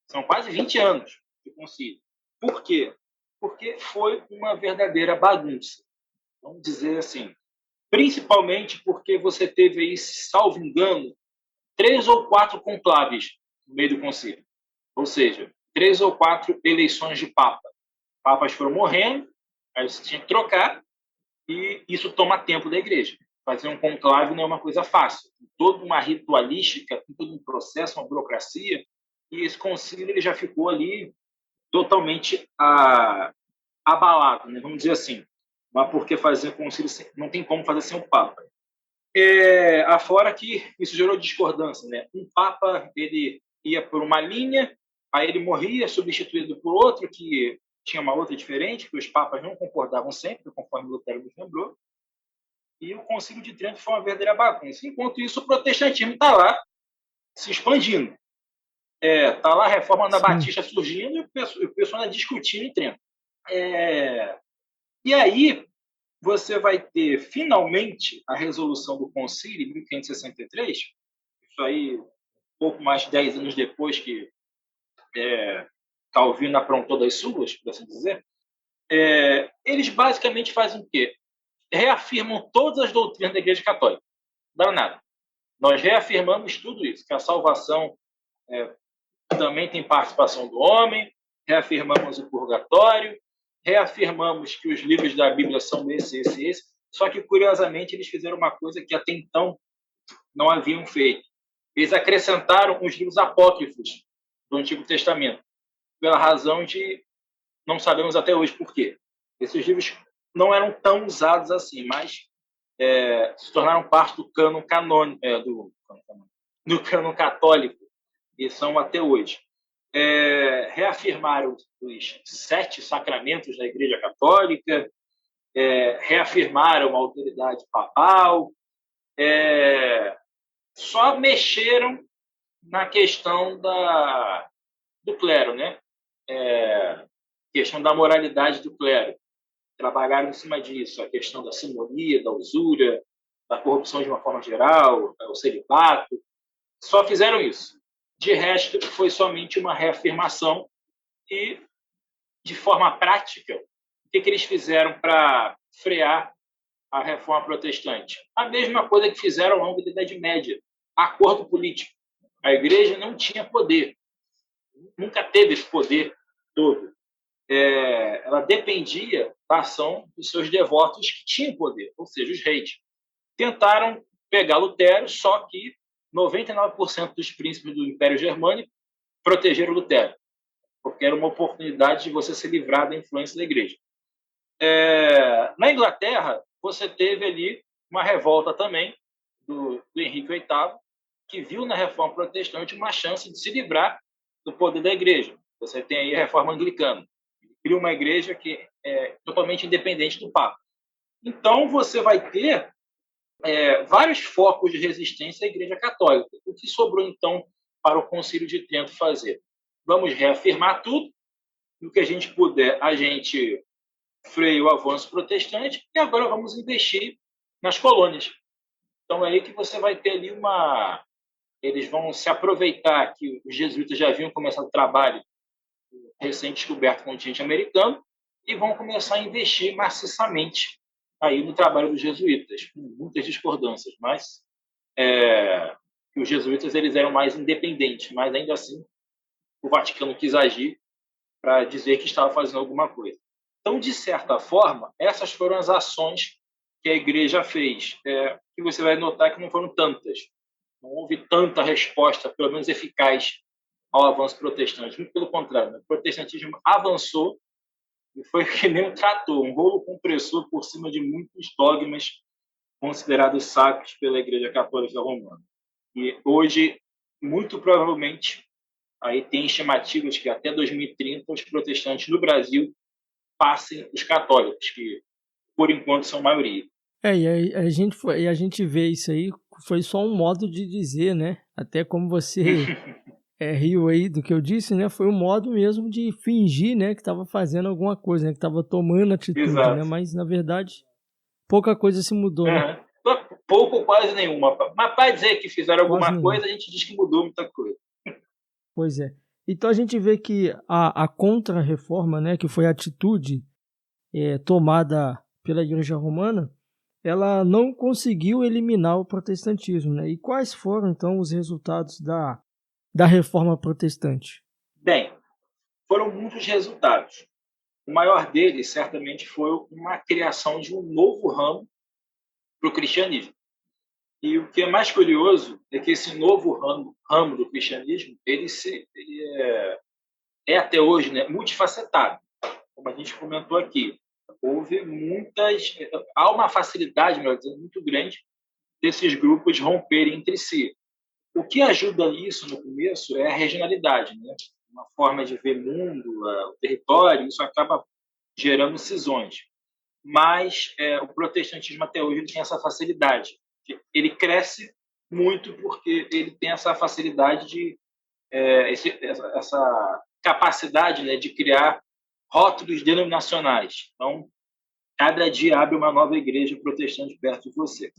São quase 20 anos de concílio. Por quê? Porque foi uma verdadeira bagunça. Vamos dizer assim. Principalmente porque você teve aí, salvo engano, 3 ou 4 conclaves no meio do concílio. Ou seja, 3 ou 4 eleições de papa. Papas foram morrendo, aí você tinha que trocar, e isso toma tempo da igreja. Fazer um conclave não é uma coisa fácil. Tem toda uma ritualística, tem todo um processo, uma burocracia, e esse concílio ele já ficou ali totalmente abalado, né? Vamos dizer assim. Mas porque fazer concílio não tem como fazer sem o Papa. Afora que isso gerou discordância, né? Um Papa ele ia por uma linha, aí ele morria, substituído por outro que tinha uma outra diferente, que os papas não concordavam sempre, conforme Lutero nos lembrou. E o Concílio de Trento foi uma verdadeira bagunça. Enquanto isso, o protestantismo está lá se expandindo. Está lá a reforma da Batista surgindo e o pessoal discutindo em Trento. E aí, você vai ter, finalmente, a resolução do Concílio, em 1563, isso aí, pouco mais de 10 anos depois que Calvino aprontou das suas, por assim dizer. Eles basicamente fazem o quê? Reafirmam todas as doutrinas da Igreja Católica. Não dá nada. Nós reafirmamos tudo isso, que a salvação também tem participação do homem, reafirmamos o purgatório, reafirmamos que os livros da Bíblia são esse. Só que, curiosamente, eles fizeram uma coisa que até então não haviam feito. Eles acrescentaram os livros apócrifos do Antigo Testamento, pela razão de não sabemos até hoje por quê. Esses livros não eram tão usados assim, mas se tornaram parte do cânon canônico, do cânon católico, e são até hoje. Reafirmaram os 7 sacramentos da Igreja Católica, reafirmaram a autoridade papal, só mexeram na questão do clero, né? Questão da moralidade do clero. Trabalharam em cima disso, a questão da simonia, da usura, da corrupção de uma forma geral, o celibato. Só fizeram isso. De resto, foi somente uma reafirmação e, de forma prática, o que eles fizeram para frear a reforma protestante? A mesma coisa que fizeram ao longo da Idade Média. Acordo político. A igreja não tinha poder. Nunca teve esse poder todo. Ela dependia da ação dos seus devotos que tinham poder, ou seja, os reis. Tentaram pegar Lutero, só que 99% dos príncipes do Império Germânico protegeram Lutero, porque era uma oportunidade de você se livrar da influência da igreja. Na Inglaterra, você teve ali uma revolta também do Henrique VIII, que viu na reforma protestante uma chance de se livrar do poder da igreja. Você tem aí a reforma anglicana. Cria uma igreja que é totalmente independente do Papa. Então, você vai ter vários focos de resistência à Igreja Católica. O que sobrou, então, para o Concílio de Trento fazer? Vamos reafirmar tudo, no que a gente puder, a gente freia o avanço protestante, e agora vamos investir nas colônias. Então, é aí que você vai ter ali eles vão se aproveitar que os jesuítas já haviam começado o trabalho recém-descoberto no continente americano e vão começar a investir maciçamente aí no trabalho dos jesuítas, com muitas discordâncias, mas os jesuítas eles eram mais independentes, mas ainda assim o Vaticano quis agir para dizer que estava fazendo alguma coisa. Então, de certa forma, essas foram as ações que a igreja fez, que você vai notar que não foram tantas. Não houve tanta resposta, pelo menos eficaz, ao avanço protestante. Muito pelo contrário, né? O protestantismo avançou e foi que nem um trator, um rolo compressor por cima de muitos dogmas considerados sacros pela Igreja Católica Romana. E hoje, muito provavelmente, aí tem estimativas que até 2030 os protestantes no Brasil passem os católicos, que por enquanto são maioria. E a gente vê isso aí, foi só um modo de dizer, né? Até como você riu aí do que eu disse, né? Foi um modo mesmo de fingir, né? Que estava fazendo alguma coisa, né? Que estava tomando atitude, Exato. Né? Mas, na verdade, pouca coisa se mudou, né? Pouco ou quase nenhuma. Mas para dizer que fizeram alguma coisa, a gente diz que mudou muita coisa. Pois é. Então a gente vê que a contra-reforma, né? Que foi a atitude tomada pela Igreja Romana, ela não conseguiu eliminar o protestantismo, né? E quais foram, então, os resultados da reforma protestante? Bem, foram muitos resultados. O maior deles, certamente, foi uma criação de um novo ramo para o cristianismo. E o que é mais curioso é que esse novo ramo do cristianismo, ele é até hoje, né, multifacetado, como a gente comentou aqui. Há uma facilidade, melhor dizendo, muito grande desses grupos romperem entre si. O que ajuda isso no começo é a regionalidade, né? Uma forma de ver mundo, o território, isso acaba gerando cisões. Mas o protestantismo até hoje tem essa facilidade. Ele cresce muito porque ele tem essa facilidade de essa capacidade, né, de criar rótulos denominacionais. Então, cada dia abre uma nova igreja protestante perto de você.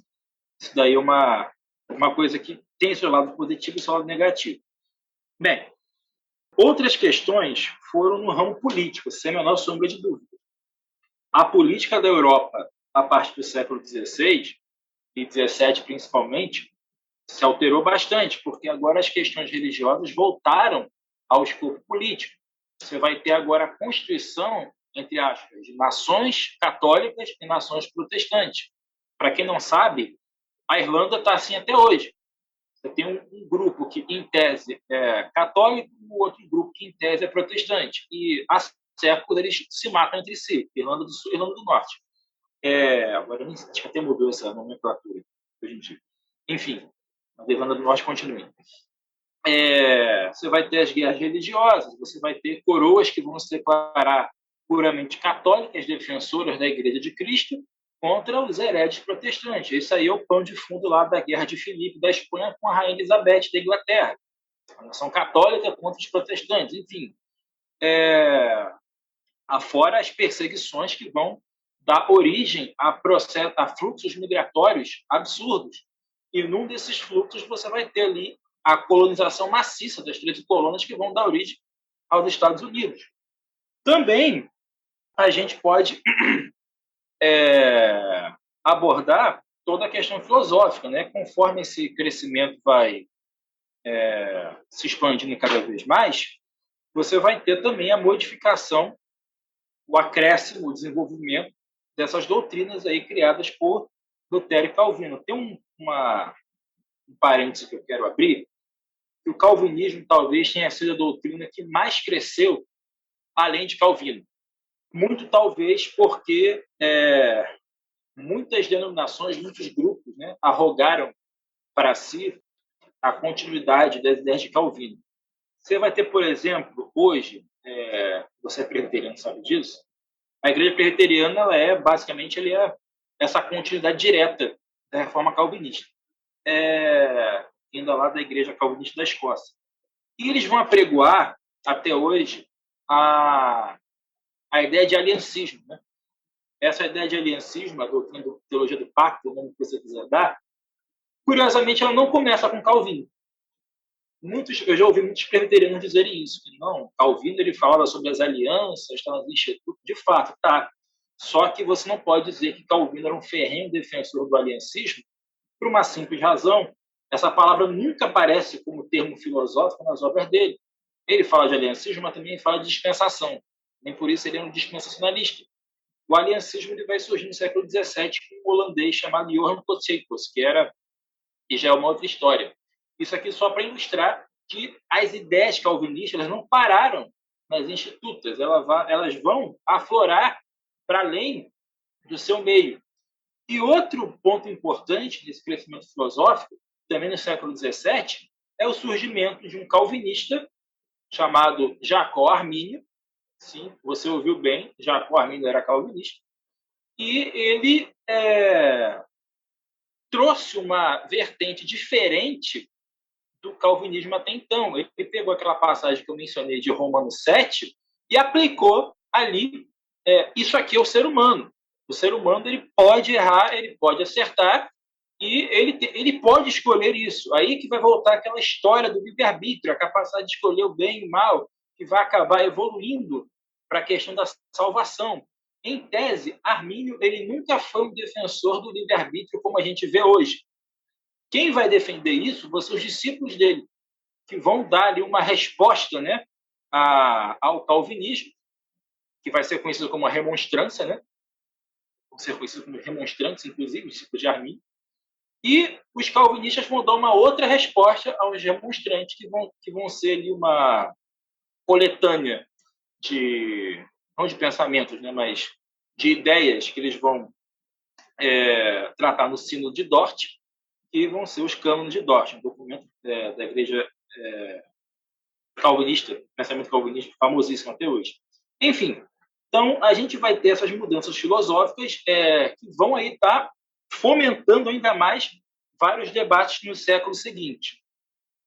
Isso daí é uma coisa que tem seu lado positivo e seu lado negativo. Bem, outras questões foram no ramo político, sem a menor sombra de dúvida. A política da Europa, a partir do século XVI e XVII principalmente, se alterou bastante, porque agora as questões religiosas voltaram ao escopo político. Você vai ter agora a constituição, entre aspas, de nações católicas e nações protestantes. Para quem não sabe, a Irlanda está assim até hoje. Você tem um grupo que, em tese, é católico e um outro grupo que, em tese, é protestante. E há séculos eles se matam entre si, Irlanda do Sul e Irlanda do Norte. Agora, eu acho que até mudou essa nomenclatura hoje em dia. Enfim, a Irlanda do Norte continua. Você vai ter as guerras religiosas, você vai ter coroas que vão se declarar puramente católicas, defensoras da Igreja de Cristo, contra os hereges protestantes. Isso aí é o pano de fundo lá da Guerra de Filipe da Espanha com a Rainha Elizabeth da Inglaterra. A nação católica contra os protestantes. Enfim, afora as perseguições que vão dar origem a fluxos migratórios absurdos. E num desses fluxos você vai ter ali a colonização maciça das 13 colônias que vão dar origem aos Estados Unidos. Também a gente pode abordar toda a questão filosófica, né? Conforme esse crescimento vai se expandindo cada vez mais, você vai ter também a modificação, o acréscimo, o desenvolvimento dessas doutrinas aí criadas por Lutero e Calvino. Tem um parêntese que eu quero abrir, que o calvinismo talvez tenha sido a doutrina que mais cresceu além de Calvino. Muito talvez porque muitas denominações, muitos grupos, né, arrogaram para si a continuidade das ideias de Calvino. Você vai ter, por exemplo, hoje, você é presbiteriano, sabe disso? A igreja presbiteriana, basicamente, essa continuidade direta da reforma calvinista, ainda lá da igreja calvinista da Escócia. E eles vão apregoar, até hoje, a ideia de aliancismo, né? Essa ideia de aliancismo, a doutrina da teologia do pacto, o nome que você quiser dar, curiosamente, ela não começa com Calvino. Eu já ouvi muitos presbiterianos dizerem isso, que não, Calvino ele falava sobre as alianças, estava no instituto, de fato, tá. Só que você não pode dizer que Calvino era um ferrenho defensor do aliancismo por uma simples razão. Essa palavra nunca aparece como termo filosófico nas obras dele. Ele fala de aliancismo, mas também fala de dispensação. Nem por isso ele é um dispensacionalista. O aliancismo ele vai surgir no século XVII com um holandês chamado Johan Cotseitos, que já é uma outra história. Isso aqui só para ilustrar que as ideias calvinistas elas não pararam nas institutas, elas vão aflorar para além do seu meio. E outro ponto importante desse crescimento filosófico, também no século XVII, é o surgimento de um calvinista chamado Jacó Armínio. Sim, você ouviu bem, Jacó Armínio era calvinista. E ele trouxe uma vertente diferente do calvinismo até então. Ele pegou aquela passagem que eu mencionei de Romanos 7 e aplicou ali, isso aqui é o ser humano. O ser humano ele pode errar, ele pode acertar e ele pode escolher isso. Aí que vai voltar aquela história do livre-arbítrio, a capacidade de escolher o bem e o mal, que vai acabar evoluindo para a questão da salvação. Em tese, Armínio ele nunca foi um defensor do livre-arbítrio como a gente vê hoje. Quem vai defender isso vão ser os discípulos dele, que vão dar ali uma resposta, né, ao calvinismo, que vai ser conhecido como a remonstrância, né? Vão ser conhecidos como remonstrantes, inclusive, os discípulos de Armínio. E os calvinistas vão dar uma outra resposta aos remonstrantes, que vão ser ali uma coletânea não de pensamentos, né, mas de ideias que eles vão tratar no Sínodo de Dort, que vão ser os cânones de Dort, um documento da igreja calvinista, pensamento calvinista famosíssimo até hoje. Enfim, então a gente vai ter essas mudanças filosóficas que vão aí estar fomentando ainda mais vários debates no século seguinte.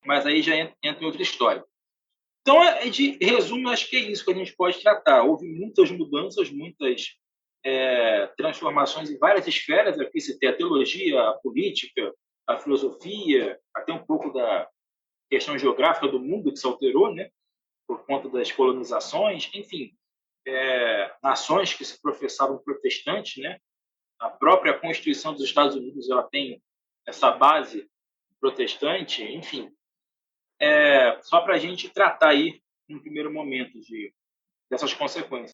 Mas aí já entra em outra história. Então, de resumo, acho que é isso que a gente pode tratar. Houve muitas mudanças, muitas transformações em várias esferas. Aqui se tem a teologia, a política, a filosofia, até um pouco da questão geográfica do mundo que se alterou, né, por conta das colonizações, enfim, nações que se professavam protestantes, né, a própria Constituição dos Estados Unidos ela tem essa base protestante, enfim, só para a gente tratar aí, no primeiro momento, dessas consequências.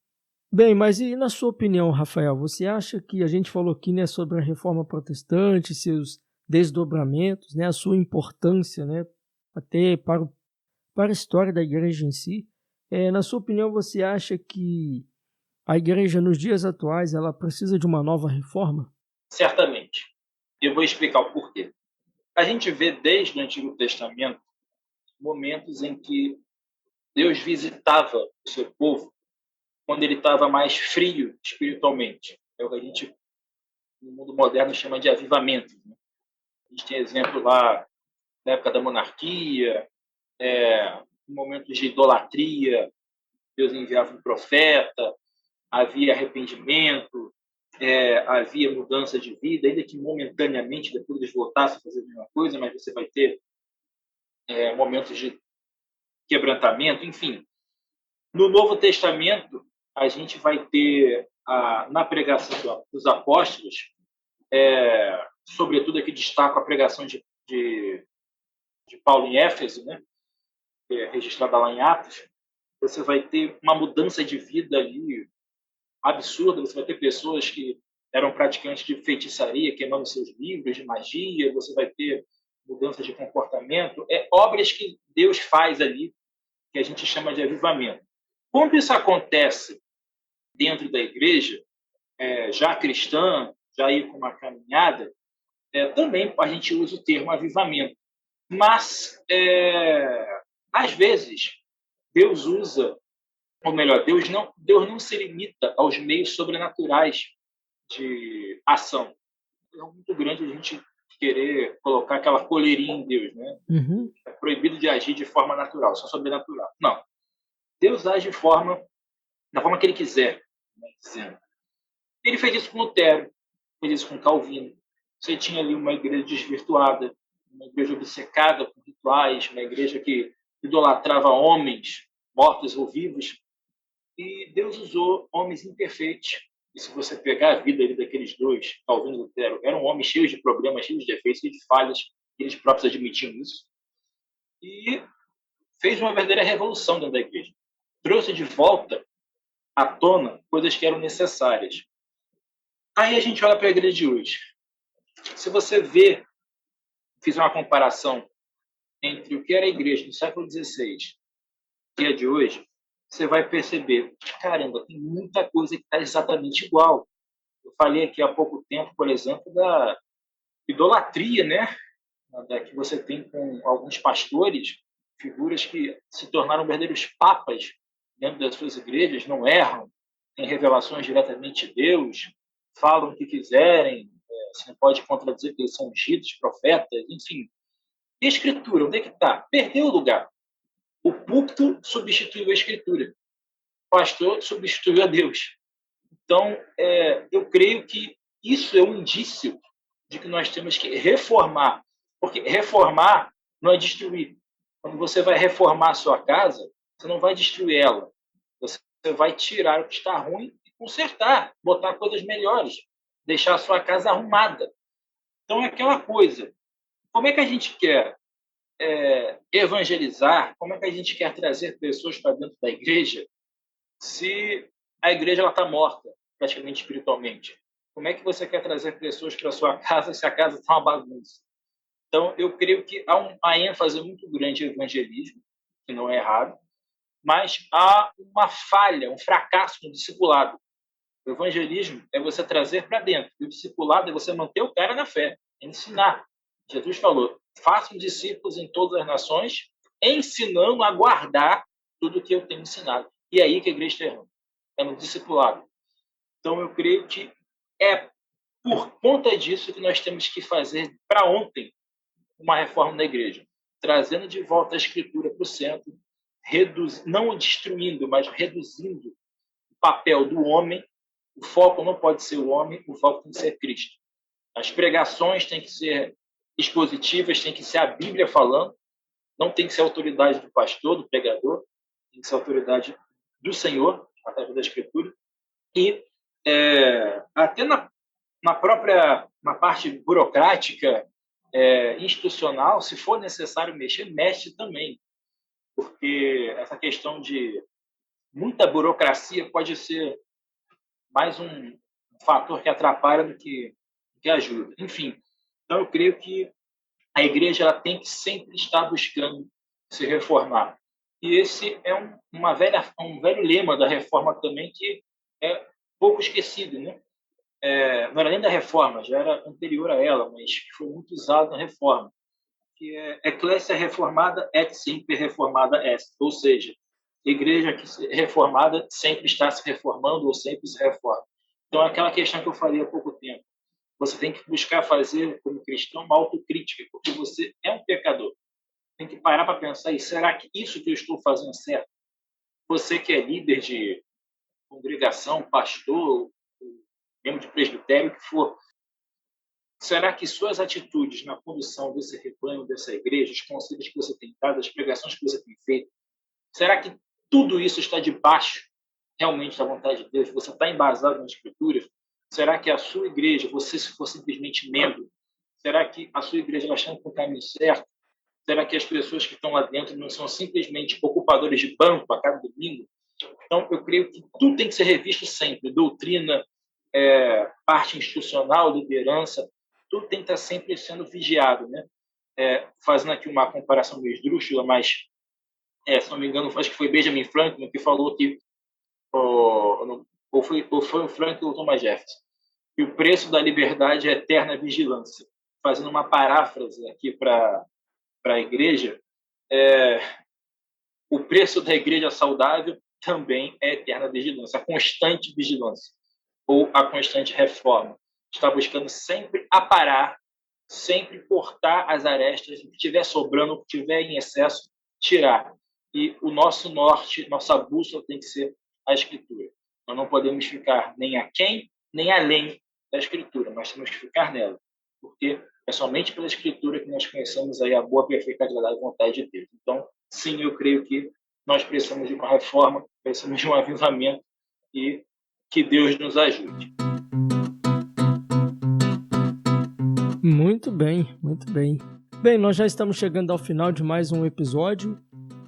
Bem, mas e na sua opinião, Rafael, você acha que a gente falou aqui, né, sobre a reforma protestante, seus desdobramentos, né, a sua importância, né, até para a história da igreja em si? Na sua opinião, você acha que a igreja nos dias atuais ela precisa de uma nova reforma? Certamente. Eu vou explicar o porquê. A gente vê desde o Antigo Testamento momentos em que Deus visitava o seu povo quando ele estava mais frio espiritualmente. É o que a gente, no mundo moderno, chama de avivamento, né? A gente tem exemplo lá na época da monarquia, em momentos de idolatria, Deus enviava um profeta, havia arrependimento, havia mudança de vida, ainda que momentaneamente, depois eles voltassem a fazer a mesma coisa, mas você vai ter momentos de quebrantamento, enfim. No Novo Testamento, a gente vai ter, na pregação dos apóstolos, sobretudo aqui destaco a pregação de Paulo em Éfeso, né, que é registrada lá em Atos. Você vai ter uma mudança de vida ali absurda, você vai ter pessoas que eram praticantes de feitiçaria, queimando seus livros de magia, você vai ter mudança de comportamento, obras que Deus faz ali, que a gente chama de avivamento. Quando isso acontece dentro da igreja, já cristã, já ir com uma caminhada, também a gente usa o termo avivamento. Mas, às vezes, Deus usa, ou melhor, Deus não se limita aos meios sobrenaturais de ação. É muito grande a gente querer colocar aquela coleirinha em Deus, né? Uhum. É proibido de agir de forma natural, só sobrenatural. Não. Deus age da forma que ele quiser. Né? Dizendo. Ele fez isso com Lutero, fez isso com Calvino. Você tinha ali uma igreja desvirtuada, uma igreja obcecada com rituais, uma igreja que idolatrava homens, mortos ou vivos. E Deus usou homens imperfeitos. E se você pegar a vida ali daqueles dois, Calvino e Lutero, eram homens cheios de problemas, cheios de defeitos, cheios de falhas, eles próprios admitiam isso. E fez uma verdadeira revolução dentro da igreja. Trouxe de volta à tona coisas que eram necessárias. Aí a gente olha para a igreja de hoje. Se você fizer uma comparação entre o que era a igreja do século XVI e a de hoje, você vai perceber, caramba, tem muita coisa que está exatamente igual. Eu falei aqui há pouco tempo, por exemplo, da idolatria, né? Que você tem com alguns pastores, figuras que se tornaram verdadeiros papas dentro das suas igrejas, não erram, têm revelações diretamente de Deus, falam o que quiserem, você não pode contradizer que eles são ungidos, profetas, enfim. E a Escritura, onde é que está? Perdeu o lugar. O púlpito substituiu a Escritura. O pastor substituiu a Deus. Então, eu creio que isso é um indício de que nós temos que reformar. Porque reformar não é destruir. Quando você vai reformar a sua casa, você não vai destruir ela. Você vai tirar o que está ruim e consertar, botar coisas melhores, deixar a sua casa arrumada. Então, é aquela coisa. Como é que a gente quer evangelizar? Como é que a gente quer trazer pessoas para dentro da igreja se a igreja está morta, praticamente espiritualmente? Como é que você quer trazer pessoas para a sua casa se a casa está uma bagunça? Então, eu creio que há uma ênfase muito grande em evangelismo, que não é errado, mas há uma falha, um fracasso no discipulado. O evangelismo é você trazer para dentro, e o discipulado é você manter o cara na fé, é ensinar. Jesus falou, façam discípulos em todas as nações, ensinando a guardar tudo o que eu tenho ensinado. E é aí que a igreja está errando, é no discipulado. Então, eu creio que é por conta disso que nós temos que fazer para ontem uma reforma da igreja, trazendo de volta a Escritura para o centro, não destruindo, mas reduzindo o papel do homem O foco não pode ser o homem, o foco tem que ser Cristo. As pregações têm que ser expositivas, tem que ser a Bíblia falando, não tem que ser a autoridade do pastor, do pregador, tem que ser a autoridade do Senhor, através da Escritura. E até na parte burocrática, institucional, se for necessário mexer, mexe também. Porque essa questão de muita burocracia pode ser mais um fator que atrapalha do que ajuda. Enfim, então eu creio que a igreja ela tem que sempre estar buscando se reformar. E esse é um velho lema da reforma também, que é pouco esquecido, né? Não era nem da reforma, já era anterior a ela, mas foi muito usado na reforma, que é Ecclesia reformada et semper reformada est, ou seja, igreja que reformada sempre está se reformando ou sempre se reforma. Então, é aquela questão que eu falei há pouco tempo. Você tem que buscar fazer, como cristão, uma autocrítica, porque você é um pecador. Tem que parar para pensar, e será que isso que eu estou fazendo é certo? Você que é líder de congregação, pastor, membro de presbitério, o que for, será que suas atitudes na condução desse rebanho, dessa igreja, os conselhos que você tem dado, as pregações que você tem feito, será que tudo isso está debaixo realmente da vontade de Deus? Você está embasado nas Escrituras? Será que a sua igreja, você se for simplesmente membro, será que a sua igreja está achando com o caminho certo? Será que as pessoas que estão lá dentro não são simplesmente ocupadores de banco a cada domingo? Então, eu creio que tudo tem que ser revisto sempre. Doutrina, parte institucional, liderança, tudo tem que estar sempre sendo vigiado, né? Fazendo aqui uma comparação meio esdrúxula, mas, se não me engano, acho que foi Benjamin Franklin que falou que, ou foi o Franklin ou o Thomas Jefferson, que o preço da liberdade é eterna vigilância. Fazendo uma paráfrase aqui para a igreja, o preço da igreja saudável também é eterna vigilância, a constante vigilância, ou a constante reforma. Está buscando sempre aparar, sempre cortar as arestas, o que estiver sobrando, o que estiver em excesso, tirar. E o nosso norte, nossa bússola tem que ser a Escritura. Nós não podemos ficar nem aquém, nem além da Escritura, nós temos que ficar nela, porque é somente pela Escritura que nós conhecemos aí a boa, perfeita e agradável vontade de Deus. Então, sim, eu creio que nós precisamos de uma reforma, precisamos de um avivamento e que Deus nos ajude. Muito bem, muito bem. Bem, nós já estamos chegando ao final de mais um episódio.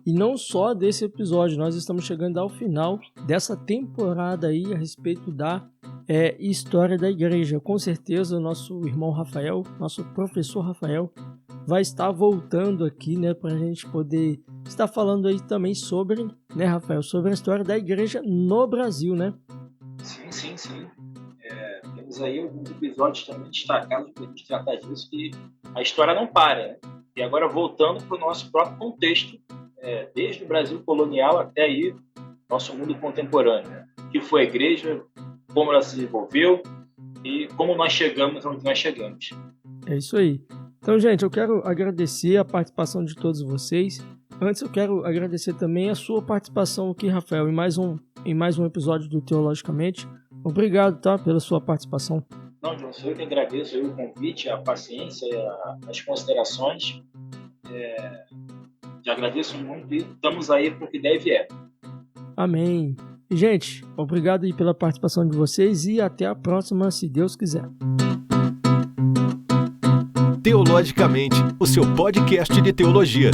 E não só desse episódio, nós estamos chegando ao final dessa temporada aí a respeito da história da igreja. Com certeza o nosso irmão Rafael, nosso professor Rafael, vai estar voltando aqui, né, para a gente poder estar falando aí também sobre, né, Rafael, sobre a história da igreja no Brasil, né? Sim. Temos aí alguns episódios também destacados para a gente tratar disso, que a história não para, né? E agora voltando para o nosso próprio contexto, desde o Brasil colonial até aí nosso mundo contemporâneo, né? Que foi a igreja, como ela se desenvolveu e como nós chegamos onde nós chegamos. É isso aí. Então, gente, eu quero agradecer a participação de todos vocês. Antes, eu quero agradecer também a sua participação aqui, Rafael, em mais um episódio do Teologicamente. Obrigado, tá, pela sua participação. Não, João, sou eu que agradeço o convite, a paciência, as considerações. Te agradeço muito e estamos aí para o que deve é. Amém. E, gente, obrigado aí pela participação de vocês e até a próxima, se Deus quiser. Teologicamente, o seu podcast de teologia.